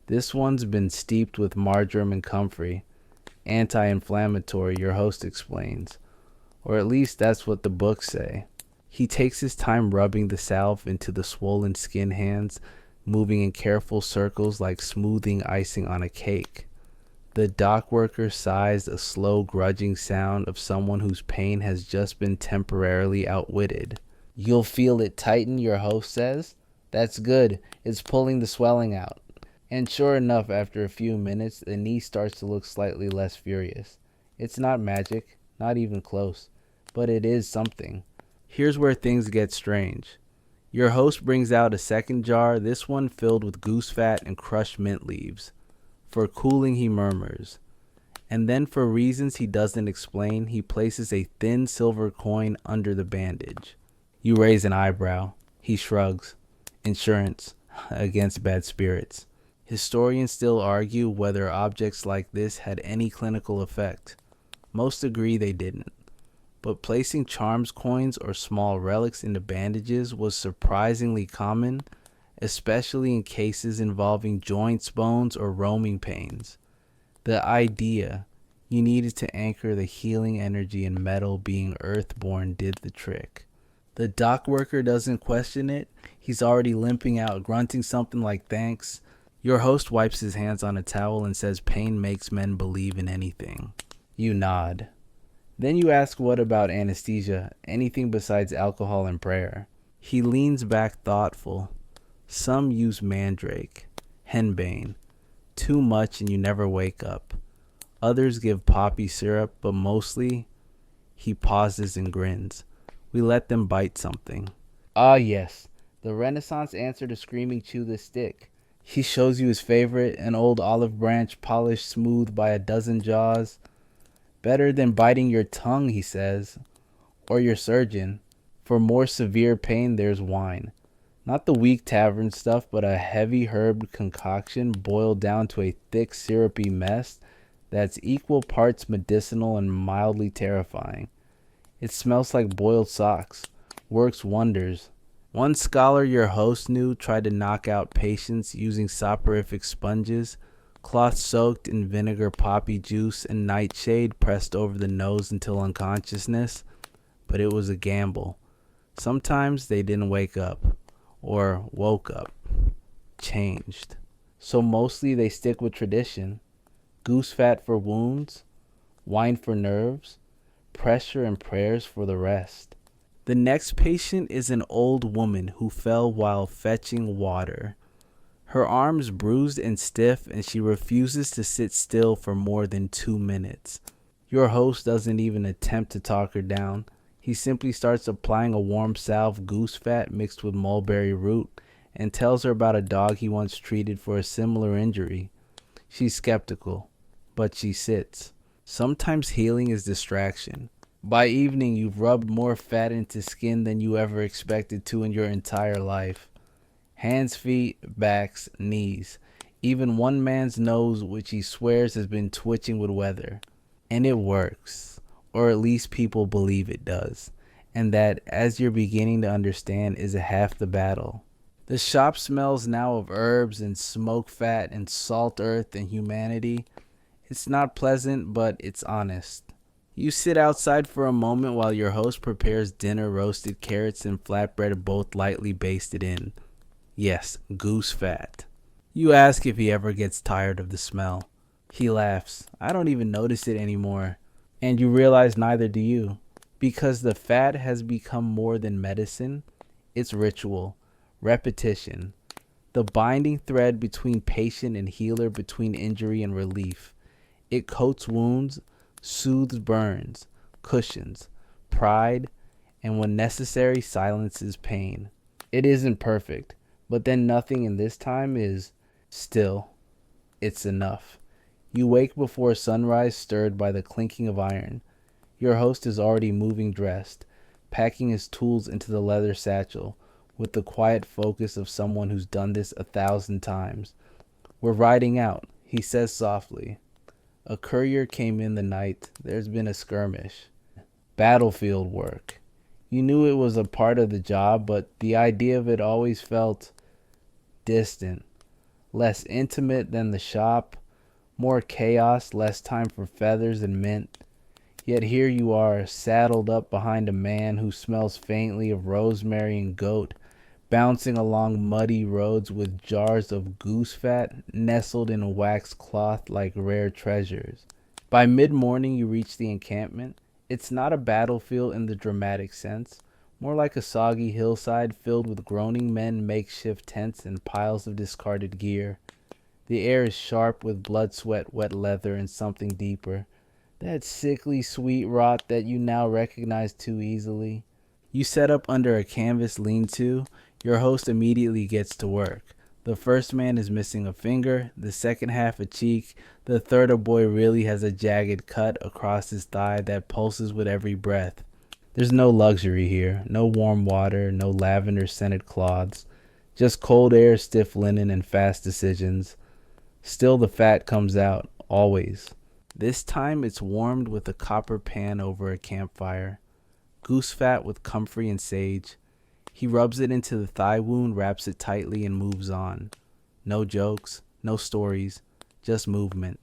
This one's been steeped with marjoram and comfrey. Anti-inflammatory, your host explains. Or at least that's what the books say. He takes his time rubbing the salve into the swollen skin hands, moving in careful circles like smoothing icing on a cake. The dock worker sighs, a slow, grudging sound of someone whose pain has just been temporarily outwitted. You'll feel it tighten, your host says. That's good. It's pulling the swelling out. And sure enough, after a few minutes, the knee starts to look slightly less furious. It's not magic, not even close, but it is something. Here's where things get strange. Your host brings out a second jar, this one filled with goose fat and crushed mint leaves. For cooling, he murmurs. And then, for reasons he doesn't explain, he places a thin silver coin under the bandage. You raise an eyebrow. He shrugs. Insurance against bad spirits. Historians still argue whether objects like this had any clinical effect. Most agree they didn't. But placing charms coins or small relics into bandages was surprisingly common, especially in cases involving joints, bones, or roaming pains. The idea you needed to anchor the healing energy in metal being earthborn did the trick. The dock worker doesn't question it. He's already limping out, grunting something like thanks. Your host wipes his hands on a towel and says pain makes men believe in anything. You nod. Then you ask what about anesthesia, anything besides alcohol and prayer. He leans back thoughtful. Some use mandrake, henbane, too much and you never wake up. Others give poppy syrup, but mostly, he pauses and grins. We let them bite something. Ah yes, the Renaissance answer to screaming chew the stick. He shows you his favorite, an old olive branch polished smooth by a dozen jaws. Better than biting your tongue, he says, or your surgeon. For more severe pain, there's wine. Not the weak tavern stuff, but a heavy herb concoction boiled down to a thick syrupy mess that's equal parts medicinal and mildly terrifying. It smells like boiled socks. Works wonders. One scholar your host knew tried to knock out patients using soporific sponges, cloth soaked in vinegar, poppy juice, and nightshade pressed over the nose until unconsciousness, but it was a gamble. Sometimes they didn't wake up, or woke up, changed. So mostly they stick with tradition. Goose fat for wounds, wine for nerves, pressure and prayers for the rest. The next patient is an old woman who fell while fetching water. Her arms bruised and stiff, and she refuses to sit still for more than 2 minutes. Your host doesn't even attempt to talk her down. He simply starts applying a warm salve goose fat mixed with mulberry root and tells her about a dog he once treated for a similar injury. She's skeptical, but she sits. Sometimes healing is distraction. By evening, you've rubbed more fat into skin than you ever expected to in your entire life. Hands, feet, backs, knees. Even one man's nose, which he swears has been twitching with weather. And it works. Or at least people believe it does. And that, as you're beginning to understand, is half the battle. The shop smells now of herbs and smoke fat and salt earth and humanity. It's not pleasant, but it's honest. You sit outside for a moment while your host prepares dinner, roasted carrots and flatbread, both lightly basted in. Yes, goose fat. You ask if he ever gets tired of the smell. He laughs. I don't even notice it anymore. And you realize neither do you. Because the fat has become more than medicine. It's ritual. Repetition. The binding thread between patient and healer, between injury and relief. It coats wounds, soothes burns, cushions, pride, and when necessary, silences pain. It isn't perfect, but then nothing in this time is still. It's enough. You wake before sunrise, stirred by the clinking of iron. Your host is already moving dressed, packing his tools into the leather satchel, with the quiet focus of someone who's done this 1,000 times. We're riding out, he says softly. A courier came in the night. There's been a skirmish. Battlefield work. You knew it was a part of the job, but the idea of it always felt distant. Less intimate than the shop. More chaos, less time for feathers and mint. Yet here you are, saddled up behind a man who smells faintly of rosemary and goat, bouncing along muddy roads with jars of goose fat nestled in a wax cloth like rare treasures. By mid-morning you reach the encampment. It's not a battlefield in the dramatic sense, more like a soggy hillside filled with groaning men, makeshift tents, and piles of discarded gear. The air is sharp with blood, sweat, wet leather, and something deeper. That sickly sweet rot that you now recognize too easily. You set up under a canvas lean-to. Your host immediately gets to work. The first man is missing a finger, the second half a cheek, the third a boy really has a jagged cut across his thigh that pulses with every breath. There's no luxury here, no warm water, no lavender-scented cloths, just cold air, stiff linen, and fast decisions. Still the fat comes out, always. This time it's warmed with a copper pan over a campfire. Goose fat with comfrey and sage. He rubs it into the thigh wound, wraps it tightly, and moves on. No jokes, no stories, just movement.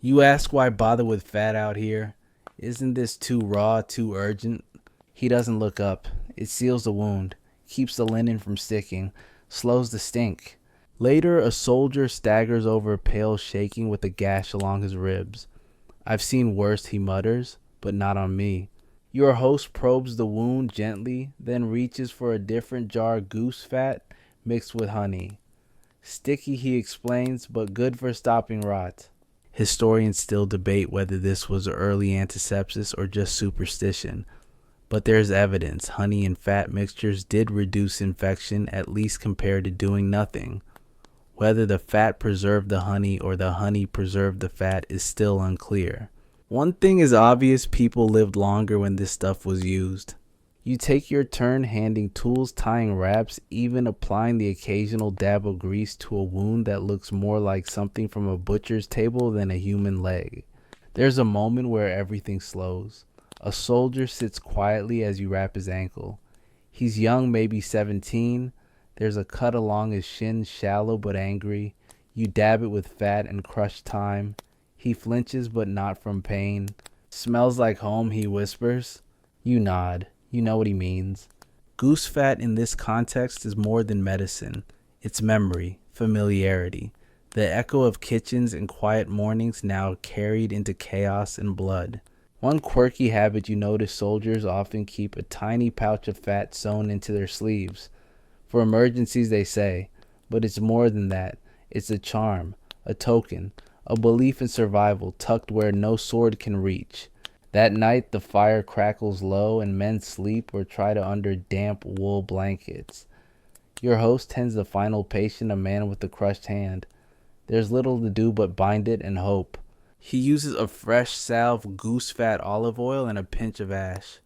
You ask why bother with fat out here? Isn't this too raw, too urgent? He doesn't look up. It seals the wound, keeps the linen from sticking, slows the stink. Later, a soldier staggers over, pale, shaking with a gash along his ribs. I've seen worse, he mutters, but not on me. Your host probes the wound gently, then reaches for a different jar of goose fat mixed with honey. Sticky, he explains, but good for stopping rot. Historians still debate whether this was early antisepsis or just superstition, but there's evidence honey and fat mixtures did reduce infection, at least compared to doing nothing. Whether the fat preserved the honey or the honey preserved the fat is still unclear. One thing is obvious, people lived longer when this stuff was used. You take your turn handing tools, tying wraps, even applying the occasional dab of grease to a wound that looks more like something from a butcher's table than a human leg. There's a moment where everything slows. A soldier sits quietly as you wrap his ankle. He's young, maybe 17. There's a cut along his shin, shallow but angry. You dab it with fat and crushed thyme. He flinches, but not from pain. Smells like home, he whispers. You nod. You know what he means. Goose fat in this context is more than medicine. It's memory, familiarity. The echo of kitchens and quiet mornings now carried into chaos and blood. One quirky habit you notice soldiers often keep a tiny pouch of fat sewn into their sleeves. For emergencies, they say, but it's more than that. It's a charm, a token, a belief in survival tucked where no sword can reach. That night, the fire crackles low and men sleep or try to under damp wool blankets. Your host tends the final patient, a man with a crushed hand. There's little to do but bind it and hope. He uses a fresh salve goose fat olive oil and a pinch of ash.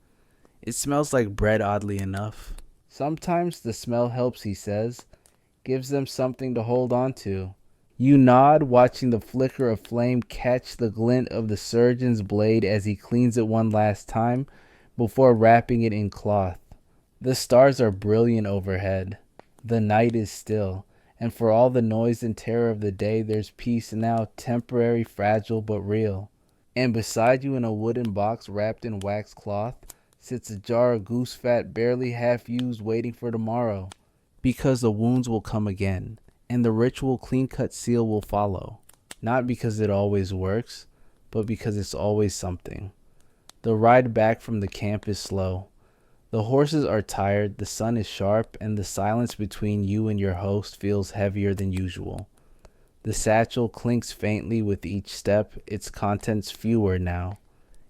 It smells like bread, oddly enough. Sometimes the smell helps, he says, gives them something to hold on to. You nod, watching the flicker of flame catch the glint of the surgeon's blade as he cleans it one last time before wrapping it in cloth. The stars are brilliant overhead. The night is still, and for all the noise and terror of the day, there's peace now, temporary, fragile, but real. And beside you in a wooden box wrapped in wax cloth sits a jar of goose fat barely half used, waiting for tomorrow. Because the wounds will come again, and the ritual clean-cut seal will follow. Not because it always works, but because it's always something. The ride back from the camp is slow. The horses are tired, the sun is sharp, and the silence between you and your host feels heavier than usual. The satchel clinks faintly with each step, its contents fewer now.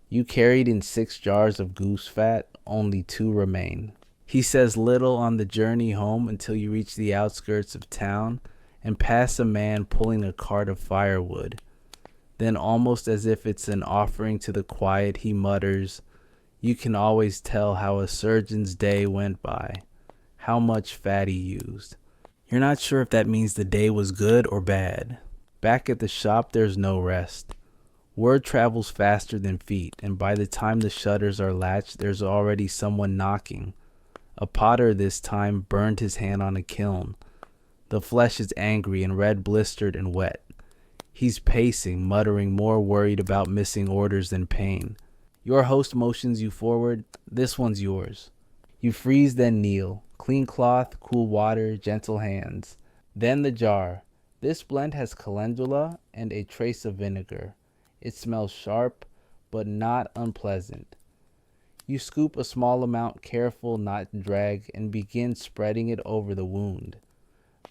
You carried in 6 jars of goose fat, only 2 remain. He says little on the journey home until you reach the outskirts of town and pass a man pulling a cart of firewood. Then, almost as if it's an offering to the quiet, he mutters, "You can always tell how a surgeon's day went by, how much fat he used." You're not sure if that means the day was good or bad. Back at the shop, there's no rest. Word travels faster than feet, and by the time the shutters are latched, there's already someone knocking. A potter this time burned his hand on a kiln. The flesh is angry and red, blistered and wet. He's pacing, muttering, more worried about missing orders than pain. Your host motions you forward. "This one's yours." You freeze, then kneel. Clean cloth, cool water, gentle hands. Then the jar. This blend has calendula and a trace of vinegar. It smells sharp, but not unpleasant. You scoop a small amount, careful not to drag, and begin spreading it over the wound.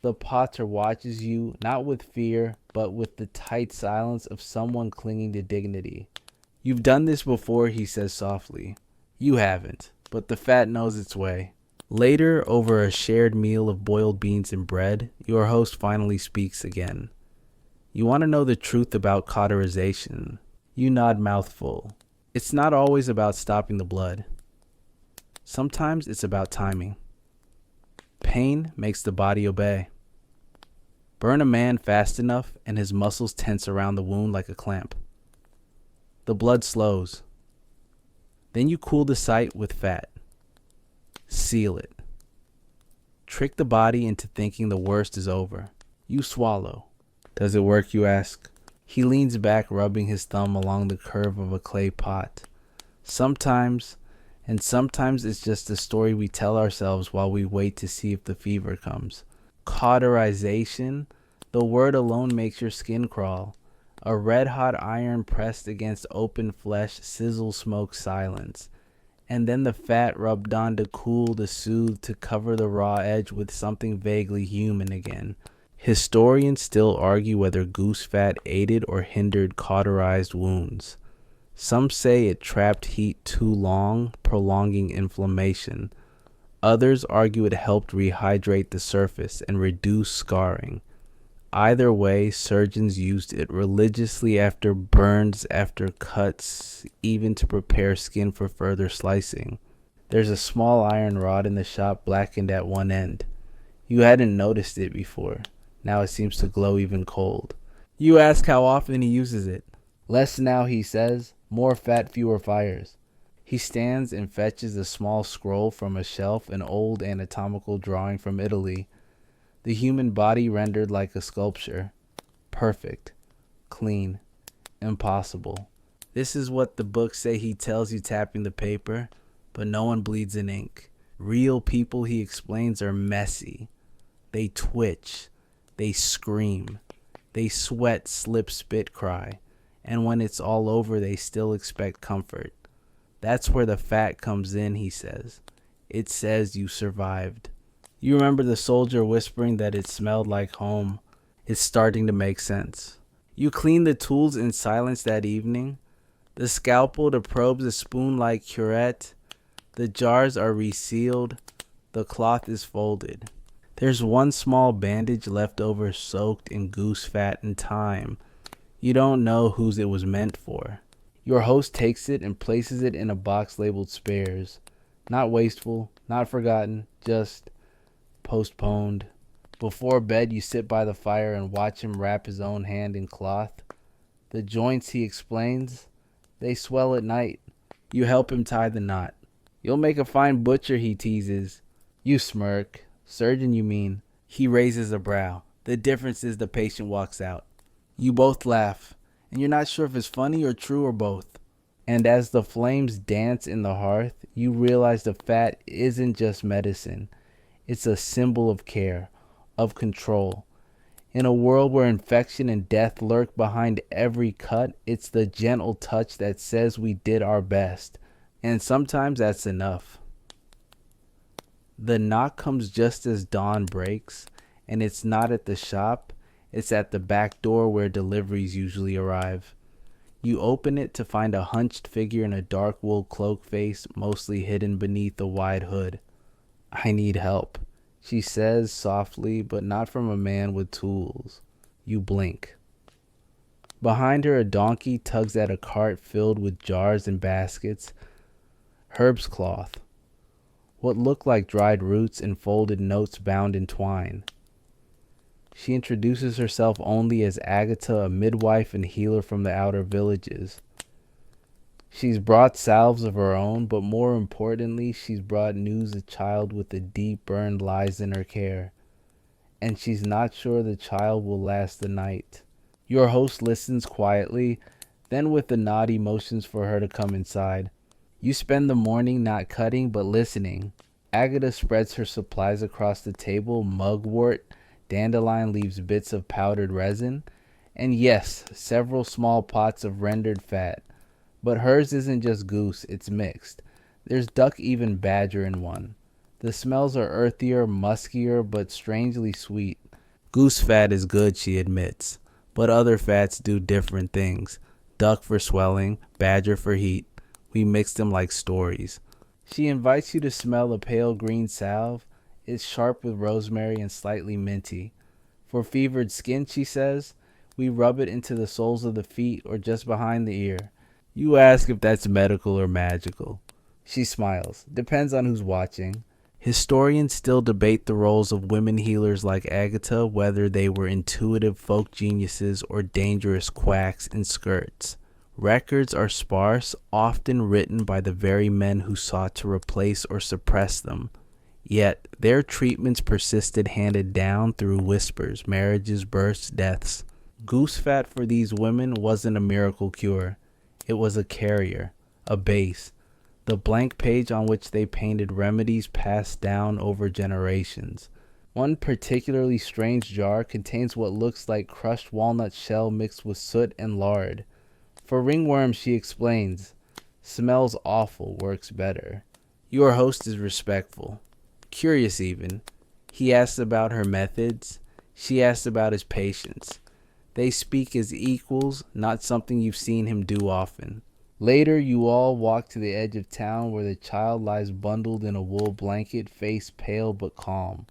The potter watches you, not with fear, but with the tight silence of someone clinging to dignity. "You've done this before," he says softly. You haven't, but the fat knows its way. Later, over a shared meal of boiled beans and bread, your host finally speaks again. "You want to know the truth about cauterization?" You nod, mouthful. "It's not always about stopping the blood. Sometimes it's about timing. Pain makes the body obey. Burn a man fast enough and his muscles tense around the wound like a clamp. The blood slows. Then you cool the site with fat. Seal it. Trick the body into thinking the worst is over. You swallow. Does it work, you ask? He leans back, rubbing his thumb along the curve of a clay pot. Sometimes, and sometimes it's just a story we tell ourselves while we wait to see if the fever comes. Cauterization, the word alone makes your skin crawl. A red-hot iron pressed against open flesh, sizzle, smoke, silence. And then the fat rubbed on to cool, to soothe, to cover the raw edge with something vaguely human again. Historians still argue whether goose fat aided or hindered cauterized wounds. Some say it trapped heat too long, prolonging inflammation. Others argue it helped rehydrate the surface and reduce scarring. Either way, surgeons used it religiously after burns, after cuts, even to prepare skin for further slicing. There's a small iron rod in the shop, blackened at one end. You hadn't noticed it before. Now it seems to glow even cold. You ask how often he uses it. "Less now," he says. "More fat, fewer fires." He stands and fetches a small scroll from a shelf, an old anatomical drawing from Italy. The human body rendered like a sculpture. Perfect. Clean. Impossible. This is what the books say he tells you tapping the paper, but no one bleeds in ink. Real people, he explains, are messy. They twitch. They scream. They sweat, slip, spit, cry. And when it's all over, they still expect comfort. That's where the fat comes in, he says. It says you survived. You remember the soldier whispering that it smelled like home. It's starting to make sense. You clean the tools in silence that evening. The scalpel to probe the spoon-like curette. The jars are resealed. The cloth is folded. There's one small bandage left over, soaked in goose fat and thyme. You don't know whose it was meant for. Your host takes it and places it in a box labeled spares. Not wasteful, not forgotten, just postponed. Before bed, you sit by the fire and watch him wrap his own hand in cloth. The joints, he explains, they swell at night. You help him tie the knot. You'll make a fine butcher, he teases. You smirk. Surgeon, you mean? He raises a brow. The difference is the patient walks out. You both laugh, and you're not sure if it's funny or true or both. And as the flames dance in the hearth, you realize the fat isn't just medicine. It's a symbol of care, of control. In a world where infection and death lurk behind every cut, it's the gentle touch that says we did our best. And sometimes that's enough. The knock comes just as dawn breaks, and it's not at the shop, it's at the back door where deliveries usually arrive. You open it to find a hunched figure in a dark wool cloak face, mostly hidden beneath a wide hood. I need help, she says softly, but not from a man with tools. You blink. Behind her, a donkey tugs at a cart filled with jars and baskets. Herbs cloth. What look like dried roots and folded notes bound in twine. She introduces herself only as Agatha, a midwife and healer from the outer villages. She's brought salves of her own, but more importantly, she's brought news a child with a deep burn lies in her care. And she's not sure the child will last the night. Your host listens quietly, then with a nod he motions for her to come inside. You spend the morning not cutting, but listening. Agatha spreads her supplies across the table, mugwort, dandelion leaves bits of powdered resin, and yes, several small pots of rendered fat. But hers isn't just goose, it's mixed. There's duck, even badger in one. The smells are earthier, muskier, but strangely sweet. Goose fat is good, she admits, but other fats do different things. Duck for swelling, badger for heat. We mix them like stories. She invites you to smell a pale green salve. It's sharp with rosemary and slightly minty. For fevered skin, she says, we rub it into the soles of the feet or just behind the ear. You ask if that's medical or magical. She smiles. Depends on who's watching. Historians still debate the roles of women healers like Agatha, whether they were intuitive folk geniuses or dangerous quacks in skirts. Records are sparse, often written by the very men who sought to replace or suppress them. Yet, their treatments persisted handed down through whispers, marriages, births, deaths. Goose fat for these women wasn't a miracle cure. It was a carrier, a base, the blank page on which they painted remedies passed down over generations. One particularly strange jar contains what looks like crushed walnut shell mixed with soot and lard. For ringworms, she explains, smells awful, works better. Your host is respectful, curious even. He asks about her methods. She asks about his patients. They speak as equals, not something you've seen him do often. Later, you all walk to the edge of town where the child lies bundled in a wool blanket, face pale but calm.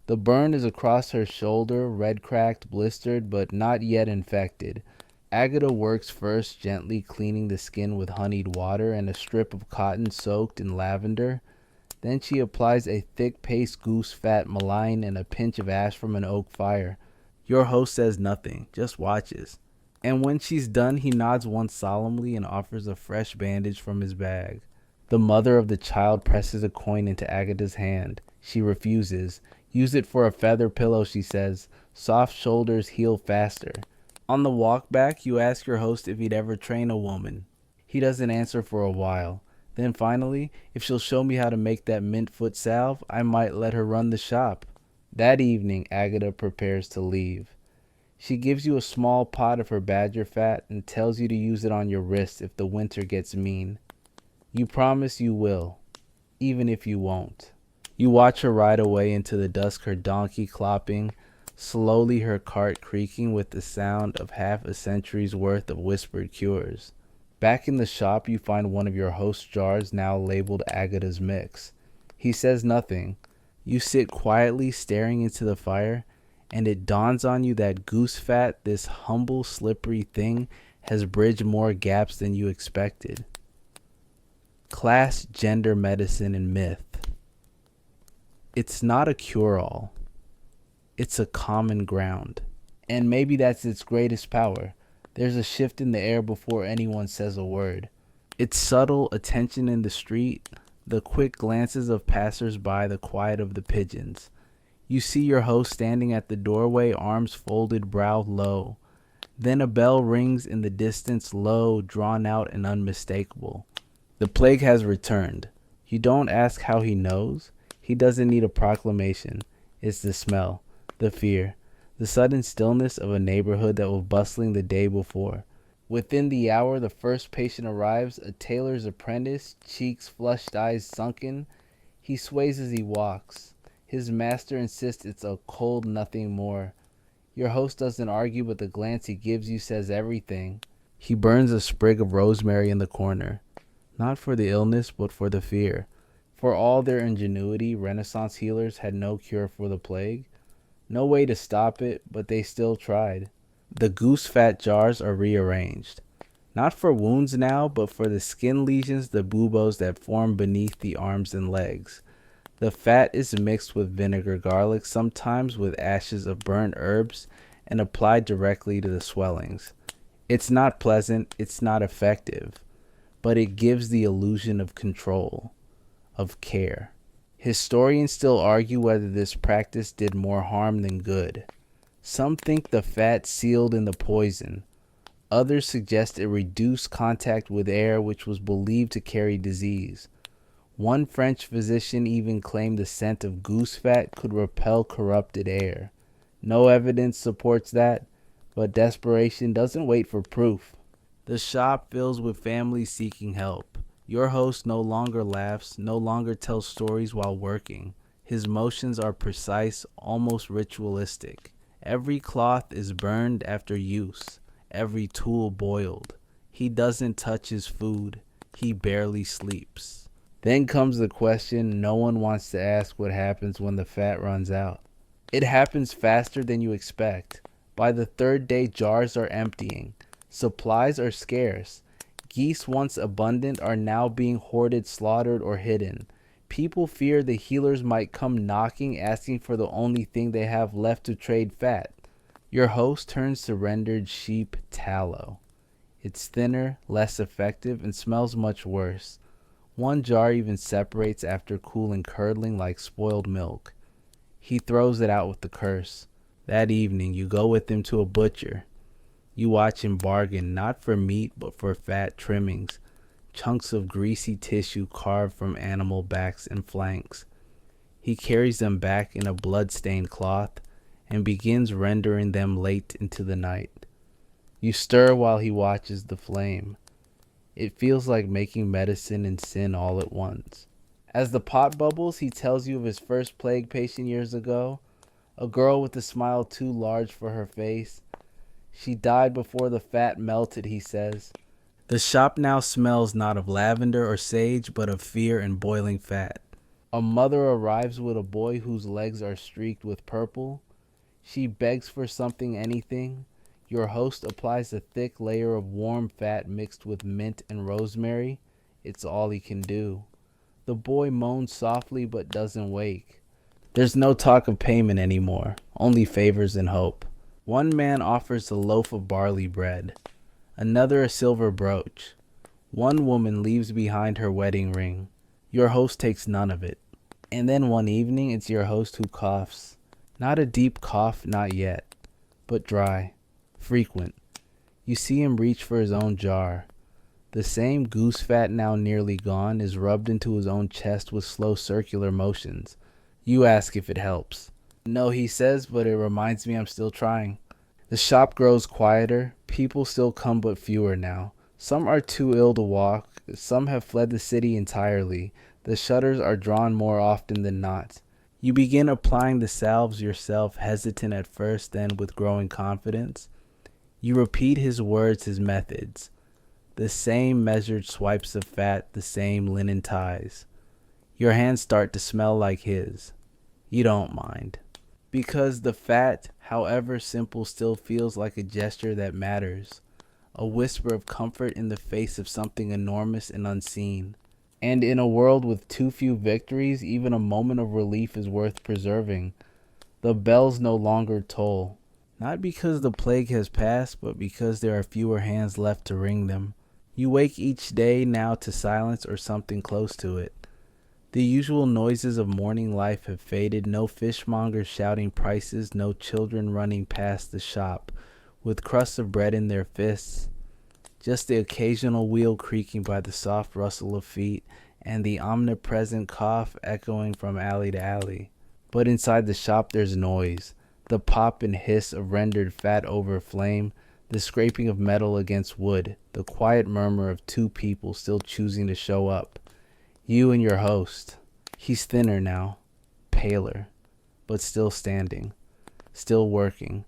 The burn is across her shoulder, red-cracked, blistered, but not yet infected. Agatha works first, gently cleaning the skin with honeyed water and a strip of cotton soaked in lavender. Then she applies a thick paste goose fat malign and a pinch of ash from an oak fire. Your host says nothing, just watches. And when she's done, he nods once solemnly and offers a fresh bandage from his bag. The mother of the child presses a coin into Agatha's hand. She refuses. Use it for a feather pillow, she says. Soft shoulders heal faster. On the walk back, you ask your host if he'd ever train a woman. He doesn't answer for a while. Then finally, if she'll show me how to make that mint foot salve, I might let her run the shop. That evening, Agatha prepares to leave. She gives you a small pot of her badger fat and tells you to use it on your wrist if the winter gets mean. You promise you will, even if you won't. You watch her ride away into the dusk, her donkey clopping, slowly her cart creaking with the sound of half a century's worth of whispered cures. Back in the shop, you find one of your host's jars now labeled Agatha's Mix. He says nothing. You sit quietly staring into the fire, and it dawns on you that goose fat, this humble, slippery thing, has bridged more gaps than you expected. Class, gender, medicine, and myth. It's not a cure-all. It's a common ground. And maybe that's its greatest power. There's a shift in the air before anyone says a word. It's subtle attention in the street, the quick glances of passers-by, the quiet of the pigeons. You see your host standing at the doorway, arms folded, brow low. Then a bell rings in the distance, low, drawn out, and unmistakable. The plague has returned. You don't ask how he knows. He doesn't need a proclamation. It's the smell, the fear, the sudden stillness of a neighborhood that was bustling the day before. Within the hour, the first patient arrives, a tailor's apprentice, cheeks flushed, eyes sunken. He sways as he walks. His master insists it's a cold nothing more. Your host doesn't argue, but the glance he gives you says everything. He burns a sprig of rosemary in the corner. Not for the illness, but for the fear. For all their ingenuity, Renaissance healers had no cure for the plague. No way to stop it, but they still tried. The goose fat jars are rearranged. Not for wounds now, but for the skin lesions, the buboes that form beneath the arms and legs. The fat is mixed with vinegar, garlic, sometimes with ashes of burnt herbs, and applied directly to the swellings. It's not pleasant, it's not effective, but it gives the illusion of control, of care. Historians still argue whether this practice did more harm than good. Some think the fat sealed in the poison. Others suggest it reduced contact with air, which was believed to carry disease. One French physician even claimed the scent of goose fat could repel corrupted air. No evidence supports that, but desperation doesn't wait for proof. The shop fills with families seeking help. Your host no longer laughs, no longer tells stories while working. His motions are precise, almost ritualistic. Every cloth is burned after use, every tool boiled. He doesn't touch his food. He barely sleeps. Then comes the question no one wants to ask: what happens when the fat runs out? It happens faster than you expect. By the third day, jars are emptying. Supplies are scarce. Geese once abundant are now being hoarded, slaughtered, or hidden. People fear the healers might come knocking, asking for the only thing they have left to trade fat. Your host turns to rendered sheep tallow. It's thinner, less effective, and smells much worse. One jar even separates after cooling, curdling like spoiled milk. He throws it out with the curse. That evening, you go with him to a butcher. You watch him bargain, not for meat, but for fat trimmings, chunks of greasy tissue carved from animal backs and flanks. He carries them back in a blood-stained cloth and begins rendering them late into the night. You stir while he watches the flame. It feels like making medicine and sin all at once. As the pot bubbles, he tells you of his first plague patient years ago, a girl with a smile too large for her face. She died before the fat melted, he says. The shop now smells not of lavender or sage, but of fear and boiling fat. A mother arrives with a boy whose legs are streaked with purple. She begs for something, anything. Your host applies a thick layer of warm fat mixed with mint and rosemary. It's all he can do. The boy moans softly but doesn't wake. There's no talk of payment anymore, only favors and hope. One man offers a loaf of barley bread, another a silver brooch. One woman leaves behind her wedding ring. Your host takes none of it. And then one evening, it's your host who coughs. Not a deep cough, not yet, but dry, frequent. You see him reach for his own jar. The same goose fat, now nearly gone, is rubbed into his own chest with slow circular motions. You ask if it helps. No, he says, but it reminds me I'm still trying. The shop grows quieter. People still come, but fewer now. Some are too ill to walk. Some have fled the city entirely. The shutters are drawn more often than not. You begin applying the salves yourself, hesitant at first, then with growing confidence. You repeat his words, his methods. The same measured swipes of fat, the same linen ties. Your hands start to smell like his. You don't mind. Because the fat, however simple, still feels like a gesture that matters, a whisper of comfort in the face of something enormous and unseen. And in a world with too few victories, even a moment of relief is worth preserving. The bells no longer toll, not because the plague has passed, but because there are fewer hands left to ring them. You wake each day now to silence or something close to it. The usual noises of morning life have faded, no fishmongers shouting prices, no children running past the shop with crusts of bread in their fists, just the occasional wheel creaking by the soft rustle of feet and the omnipresent cough echoing from alley to alley. But inside the shop there's noise, the pop and hiss of rendered fat over flame, the scraping of metal against wood, the quiet murmur of two people still choosing to show up. You and your host. He's thinner now, paler, but still standing, still working.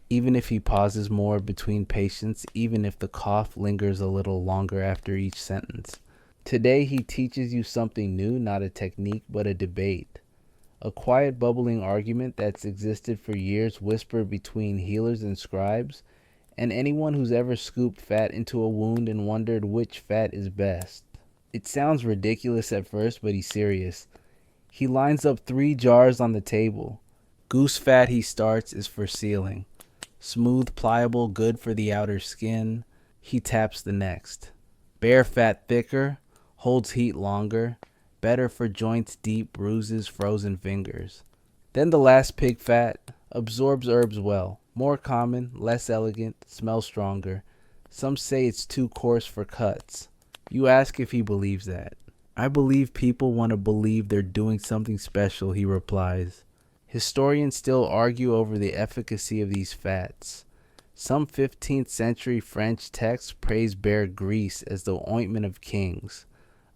Even if he pauses more between patients, even if the cough lingers a little longer after each sentence. Today he teaches you something new, not a technique, but a debate. A quiet bubbling argument that's existed for years, whispered between healers and scribes, and anyone who's ever scooped fat into a wound and wondered which fat is best. It sounds ridiculous at first, but he's serious. He lines up 3 jars on the table. Goose fat, he starts, is for sealing. Smooth, pliable, good for the outer skin. He taps the next. Bear fat, thicker, holds heat longer, better for joints, deep bruises, frozen fingers. Then the last pig fat, absorbs herbs well, more common, less elegant, smells stronger. Some say it's too coarse for cuts. You ask if he believes that. I believe people want to believe they're doing something special, he replies. Historians still argue over the efficacy of these fats. Some 15th century French texts praise bear grease as the ointment of kings.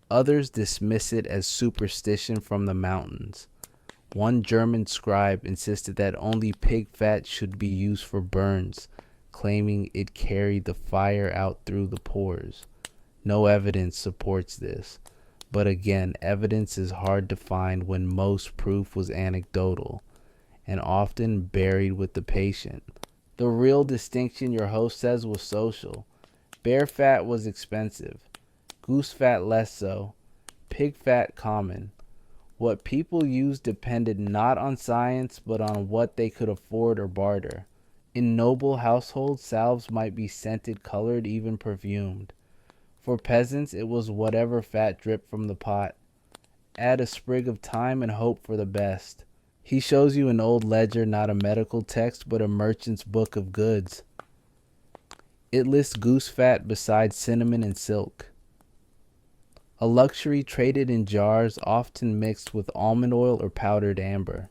Others dismiss it as superstition from the mountains. One German scribe insisted that only pig fat should be used for burns, claiming it carried the fire out through the pores. No evidence supports this, but again, evidence is hard to find when most proof was anecdotal and often buried with the patient. The real distinction, your host says, was social. Bear fat was expensive, goose fat less so, pig fat common. What people used depended not on science, but on what they could afford or barter. In noble households, salves might be scented, colored, even perfumed. For peasants, it was whatever fat dripped from the pot. Add a sprig of thyme and hope for the best. He shows you an old ledger, not a medical text, but a merchant's book of goods. It lists goose fat beside cinnamon and silk. A luxury traded in jars, often mixed with almond oil or powdered amber.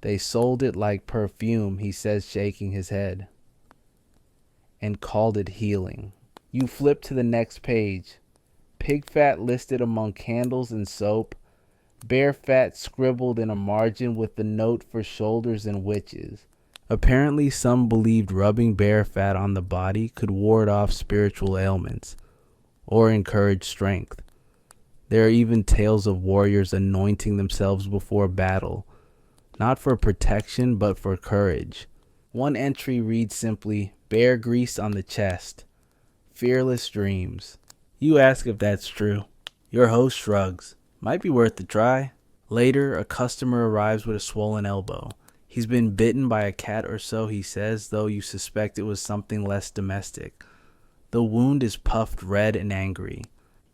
They sold it like perfume, he says, shaking his head, and called it healing. You flip to the next page. Pig fat listed among candles and soap. Bear fat scribbled in a margin with the note for shoulders and witches. Apparently some believed rubbing bear fat on the body could ward off spiritual ailments or encourage strength. There are even tales of warriors anointing themselves before battle, not for protection but for courage. One entry reads simply, bear grease on the chest. Fearless dreams. You ask if that's true. Your host shrugs. Might be worth a try. Later, a customer arrives with a swollen elbow. He's been bitten by a cat or so, he says, though you suspect it was something less domestic. The wound is puffed red and angry.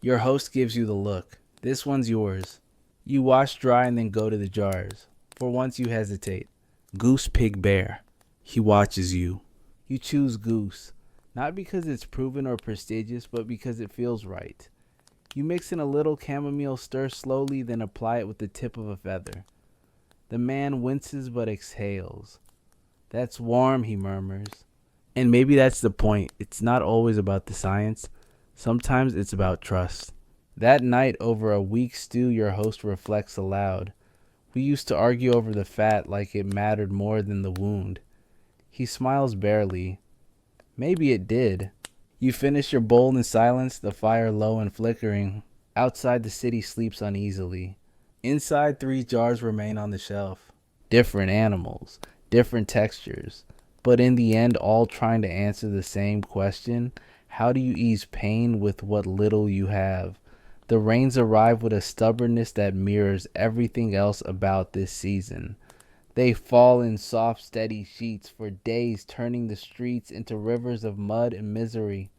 Your host gives you the look. This one's yours. You wash dry and then go to the jars. For once you hesitate. Goose, pig, bear. He watches you. You choose goose. Not because it's proven or prestigious, but because it feels right. You mix in a little chamomile, stir slowly, then apply it with the tip of a feather. The man winces but exhales. That's warm, he murmurs. And maybe that's the point. It's not always about the science. Sometimes it's about trust. That night, over a weak stew, your host reflects aloud. We used to argue over the fat like it mattered more than the wound. He smiles barely. Maybe it did. You finish your bowl in silence, the fire low and flickering. Outside, the city sleeps uneasily. Inside, 3 jars remain on the shelf. different animals, different textures, but in the end, all trying to answer the same question: how do you ease pain with what little you have? The rains arrive with a stubbornness that mirrors everything else about this season. They fall in soft, steady sheets for days, turning the streets into rivers of mud and misery.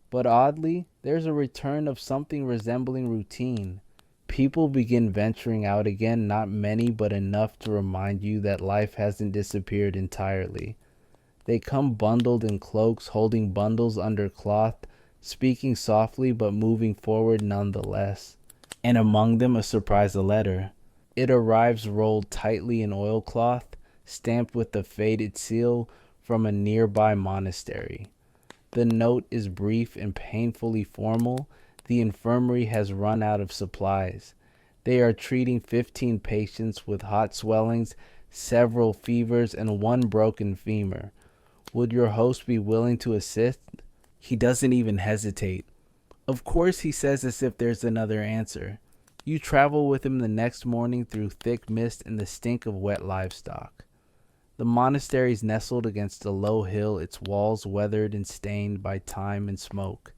But oddly, there's a return of something resembling routine. People begin venturing out again, not many, but enough to remind you that life hasn't disappeared entirely. They come bundled in cloaks, holding bundles under cloth, speaking softly but moving forward nonetheless. And among them, a surprise letter. It arrives rolled tightly in oilcloth, stamped with a faded seal from a nearby monastery. The note is brief and painfully formal. The infirmary has run out of supplies. They are treating 15 patients with hot swellings, several fevers, and one broken femur. Would your host be willing to assist? He doesn't even hesitate. Of course, he says, as if there's another answer. You travel with him the next morning through thick mist and the stink of wet livestock. The monastery is nestled against a low hill, its walls weathered and stained by time and smoke.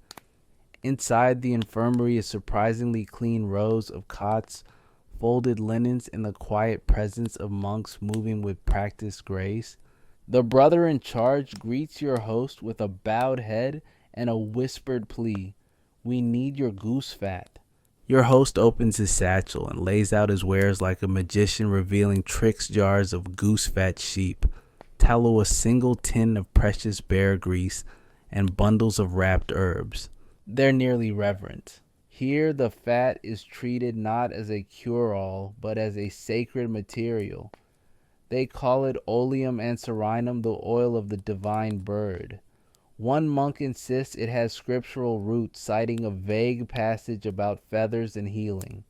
Inside the infirmary is surprisingly clean rows of cots, folded linens, and the quiet presence of monks moving with practiced grace. The brother in charge greets your host with a bowed head and a whispered plea. We need your goose fat. Your host opens his satchel and lays out his wares like a magician, revealing tricks jars of goose fat sheep, tallow, a single tin of precious bear grease, and bundles of wrapped herbs. They're nearly reverent. Here the fat is treated not as a cure-all, but as a sacred material. They call it oleum anserinum, the oil of the divine bird. One monk insists it has scriptural roots, citing a vague passage about feathers and healing.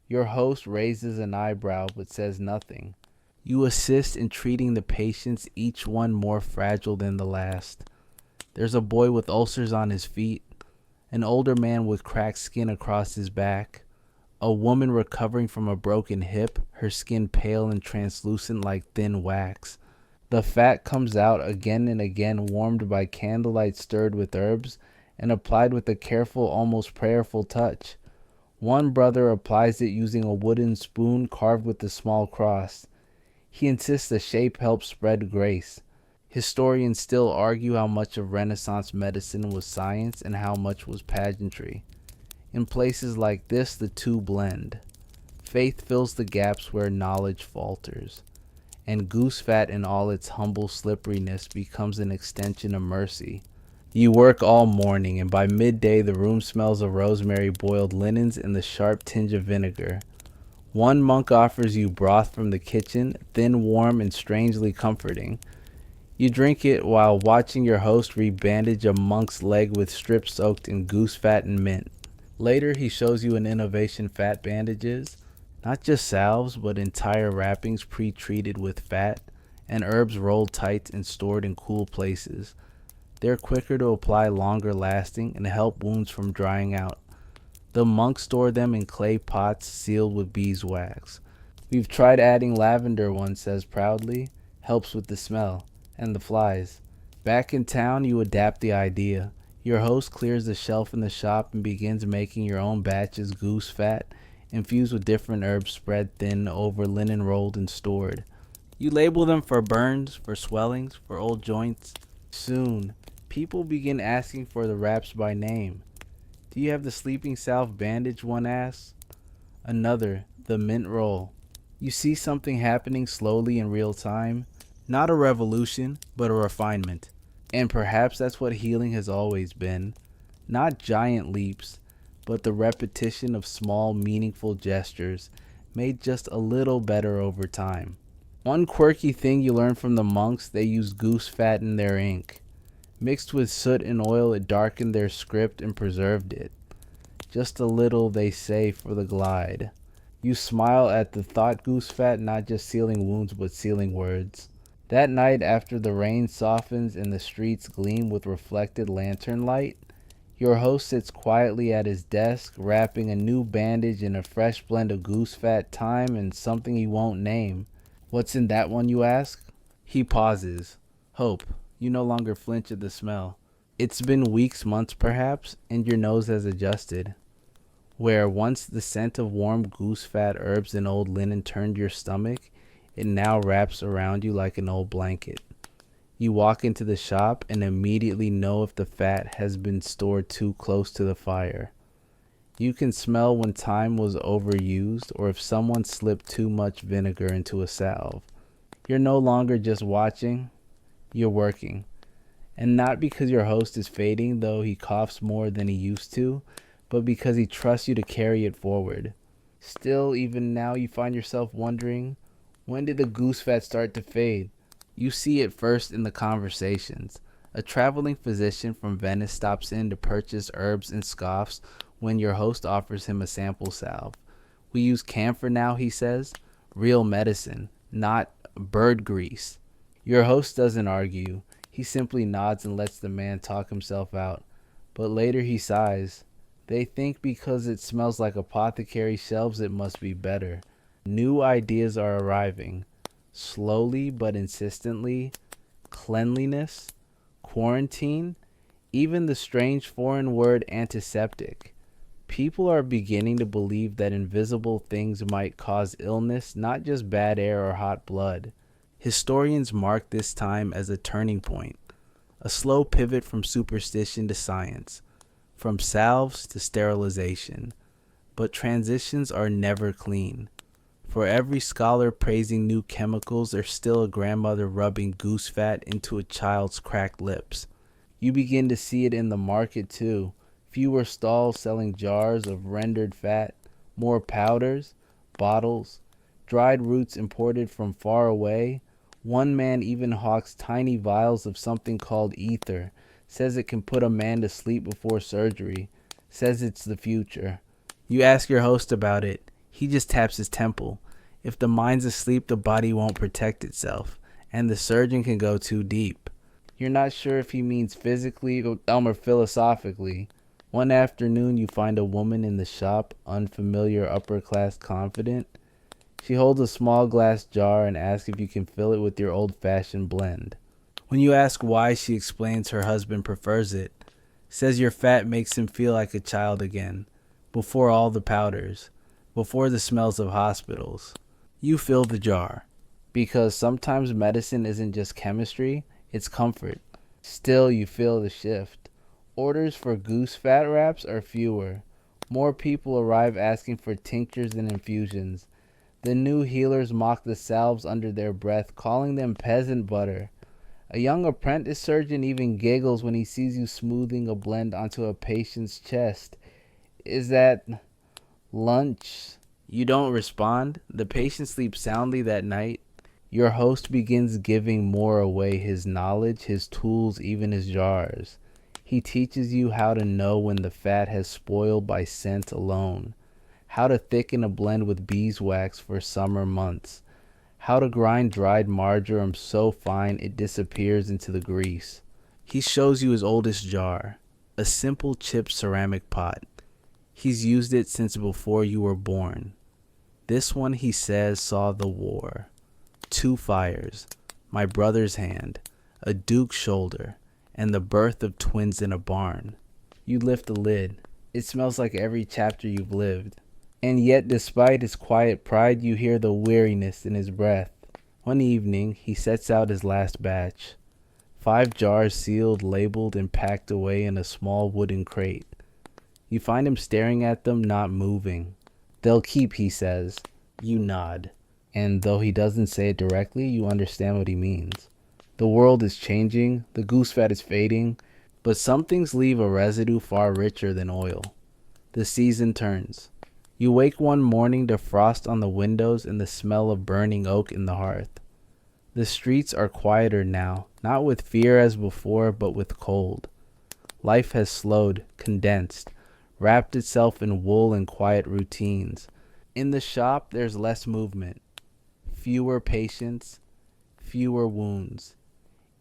Your host raises an eyebrow but says nothing. You assist in treating the patients, each one more fragile than the last. There's a boy with ulcers on his feet, an older man with cracked skin across his back, a woman recovering from a broken hip, her skin pale and translucent like thin wax. The fat comes out again and again, warmed by candlelight, stirred with herbs, and applied with a careful, almost prayerful touch. One brother applies it using a wooden spoon carved with a small cross. He insists the shape helps spread grace. Historians still argue how much of Renaissance medicine was science and how much was pageantry. In places like this, the two blend. Faith fills the gaps where knowledge falters, and goose fat in all its humble slipperiness becomes an extension of mercy. You work all morning, and by midday the room smells of rosemary, boiled linens, and the sharp tinge of vinegar. One monk offers you broth from the kitchen, thin, warm, and strangely comforting. You drink it while watching your host rebandage a monk's leg with strips soaked in goose fat and mint. Later, he shows you an innovation: fat bandages. Not just salves, but entire wrappings pre-treated with fat, and herbs rolled tight and stored in cool places. They're quicker to apply, longer lasting, and help wounds from drying out. The monks store them in clay pots sealed with beeswax. We've tried adding lavender, one says proudly. Helps with the smell and the flies. Back in town, you adapt the idea. Your host clears the shelf in the shop and begins making your own batches goose fat, infused with different herbs spread thin over linen, rolled and stored. You label them for burns, for swellings, for old joints. Soon, people begin asking for the wraps by name. Do you have the sleeping salve bandage, one asks. Another, the mint roll. You see something happening slowly in real time. Not a revolution, but a refinement. And perhaps that's what healing has always been. Not giant leaps, but the repetition of small, meaningful gestures made just a little better over time. One quirky thing you learn from the monks: they use goose fat in their ink. Mixed with soot and oil, it darkened their script and preserved it. Just a little, they say, for the glide. You smile at the thought: goose fat not just sealing wounds, but sealing words. That night, after the rain softens and the streets gleam with reflected lantern light, your host sits quietly at his desk, wrapping a new bandage in a fresh blend of goose fat, thyme, and something he won't name. What's in that one, you ask? He pauses. Hope. You no longer flinch at the smell. It's been weeks, months perhaps, and your nose has adjusted. Where once the scent of warm goose fat, herbs, and old linen turned your stomach, it now wraps around you like an old blanket. You walk into the shop and immediately know if the fat has been stored too close to the fire. You can smell when thyme was overused or if someone slipped too much vinegar into a salve. You're no longer just watching, you're working. And not because your host is fading, though he coughs more than he used to, but because he trusts you to carry it forward. Still, even now, you find yourself wondering, when did the goose fat start to fade? You see it first in the conversations. A traveling physician from Venice stops in to purchase herbs and scoffs when your host offers him a sample salve. We use camphor now, he says. Real medicine, not bird grease. Your host doesn't argue. He simply nods and lets the man talk himself out. But later he sighs. They think because it smells like apothecary shelves it must be better. New ideas are arriving. Slowly but insistently. Cleanliness. Quarantine. Even the strange foreign word antiseptic. People are beginning to believe that invisible things might cause illness, not just bad air or hot blood. Historians mark this time as a turning point, a slow pivot from superstition to science, from salves to sterilization. But transitions are never clean. For every scholar praising new chemicals, there's still a grandmother rubbing goose fat into a child's cracked lips. You begin to see it in the market too. Fewer stalls selling jars of rendered fat, more powders, bottles, dried roots imported from far away. One man even hawks tiny vials of something called ether, says it can put a man to sleep before surgery, says it's the future. You ask your host about it. He just taps his temple. If the mind's asleep, the body won't protect itself, and the surgeon can go too deep. You're not sure if he means physically or philosophically. One afternoon, you find a woman in the shop, unfamiliar, upper-class, confident. She holds a small glass jar and asks if you can fill it with your old-fashioned blend. When you ask why, she explains her husband prefers it. Says your fat makes him feel like a child again, before all the powders, before the smells of hospitals. You fill the jar, because sometimes medicine isn't just chemistry, it's comfort. Still, you feel the shift. Orders for goose fat wraps are fewer. More people arrive asking for tinctures and infusions. The new healers mock the salves under their breath, calling them peasant butter. A young apprentice surgeon even giggles when he sees you smoothing a blend onto a patient's chest. Is that lunch? You don't respond. The patient sleeps soundly that night. Your host begins giving more away, his knowledge, his tools, even his jars. He teaches you how to know when the fat has spoiled by scent alone, how to thicken a blend with beeswax for summer months, how to grind dried marjoram so fine it disappears into the grease. He shows you his oldest jar, a simple chipped ceramic pot. He's used it since before you were born. This one, he says, saw the war. 2 fires, my brother's hand, a duke's shoulder, and the birth of twins in a barn. You lift the lid. It smells like every chapter you've lived. And yet, despite his quiet pride, you hear the weariness in his breath. One evening, he sets out his last batch. 5 jars sealed, labeled, and packed away in a small wooden crate. You find him staring at them, not moving. They'll keep, he says. You nod. And though he doesn't say it directly, you understand what he means. The world is changing, the goose fat is fading, but some things leave a residue far richer than oil. The season turns. You wake one morning to frost on the windows and the smell of burning oak in the hearth. The streets are quieter now, not with fear as before, but with cold. Life has slowed, condensed, wrapped itself in wool and quiet routines. In the shop, there's less movement, fewer patients, fewer wounds.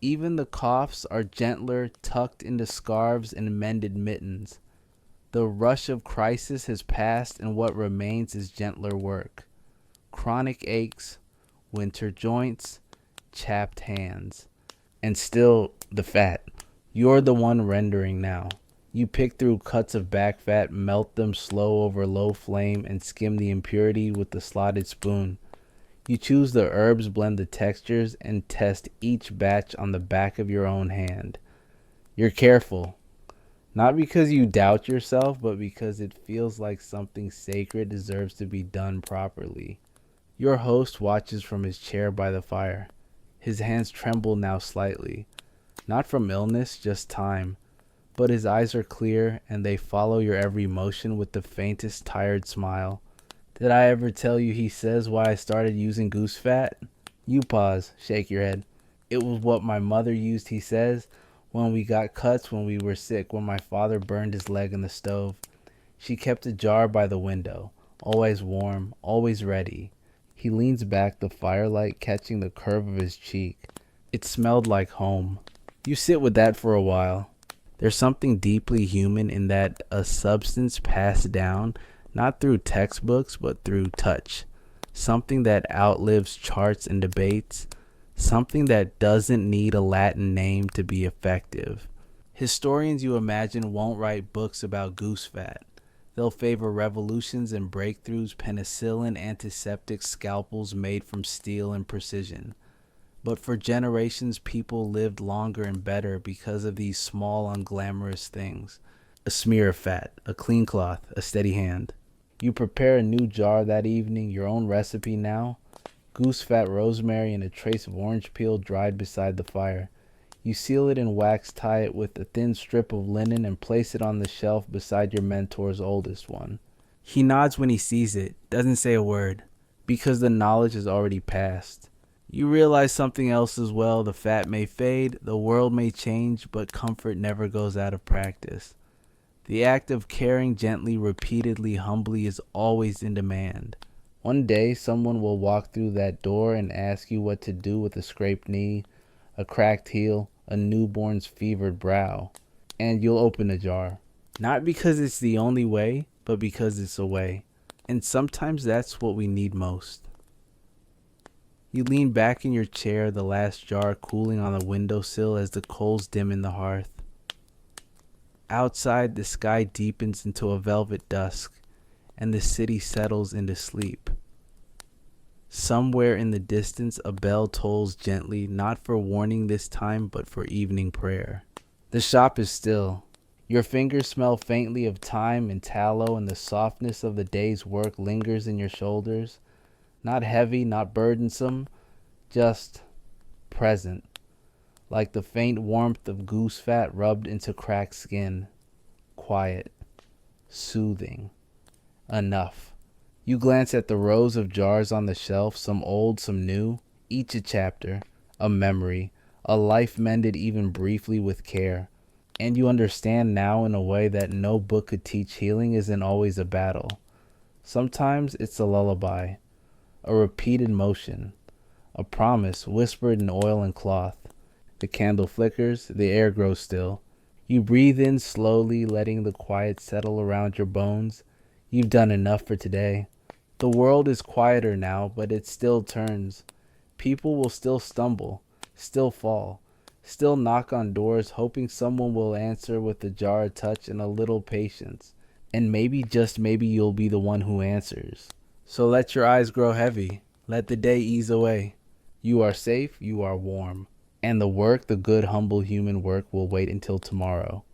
Even the coughs are gentler, tucked into scarves and mended mittens. The rush of crisis has passed and what remains is gentler work. Chronic aches, winter joints, chapped hands. And still the fat. You're the one rendering now. You pick through cuts of back fat, melt them slow over low flame, and skim the impurity with the slotted spoon. You choose the herbs, blend the textures, and test each batch on the back of your own hand. You're careful. Not because you doubt yourself, but because it feels like something sacred deserves to be done properly. Your host watches from his chair by the fire. His hands tremble now slightly. Not from illness, just time. But his eyes are clear, and they follow your every motion with the faintest tired smile. Did I ever tell you, he says, why I started using goose fat? You pause, shake your head. It was what my mother used, he says, when we got cuts, when we were sick, when my father burned his leg in the stove. She kept a jar by the window, always warm, always ready. He leans back, the firelight catching the curve of his cheek. It smelled like home. You sit with that for a while. There's something deeply human in that, a substance passed down, not through textbooks, but through touch. Something that outlives charts and debates. Something that doesn't need a Latin name to be effective. Historians, you imagine, won't write books about goose fat. They'll favor revolutions and breakthroughs, penicillin, antiseptic scalpels made from steel and precision. But for generations, people lived longer and better because of these small, unglamorous things. A smear of fat, a clean cloth, a steady hand. You prepare a new jar that evening, your own recipe now. Goose fat, rosemary, and a trace of orange peel dried beside the fire. You seal it in wax, tie it with a thin strip of linen, and place it on the shelf beside your mentor's oldest one. He nods when he sees it, doesn't say a word, because the knowledge is already passed. You realize something else as well. The fat may fade, the world may change, but comfort never goes out of practice. The act of caring gently, repeatedly, humbly is always in demand. One day, someone will walk through that door and ask you what to do with a scraped knee, a cracked heel, a newborn's fevered brow. And you'll open a jar. Not because it's the only way, but because it's a way. And sometimes that's what we need most. You lean back in your chair, the last jar cooling on the windowsill as the coals dim in the hearth. Outside, the sky deepens into a velvet dusk, and the city settles into sleep. Somewhere in the distance, a bell tolls gently, not for warning this time, but for evening prayer. The shop is still. Your fingers smell faintly of thyme and tallow, and the softness of the day's work lingers in your shoulders. Not heavy, not burdensome, just present, like the faint warmth of goose fat rubbed into cracked skin. Quiet, soothing, enough. You glance at the rows of jars on the shelf, some old, some new, each a chapter, a memory, a life mended even briefly with care. And you understand now in a way that no book could teach, healing isn't always a battle. Sometimes it's a lullaby, a repeated motion, a promise whispered in oil and cloth. The candle flickers, the air grows still. You breathe in slowly, letting the quiet settle around your bones. You've done enough for today. The world is quieter now, but it still turns. People will still stumble, still fall, still knock on doors, hoping someone will answer with a jar of touch and a little patience. And maybe, just maybe, you'll be the one who answers. So let your eyes grow heavy. Let the day ease away. You are safe, you are warm. And the work, the good, humble human work, will wait until tomorrow.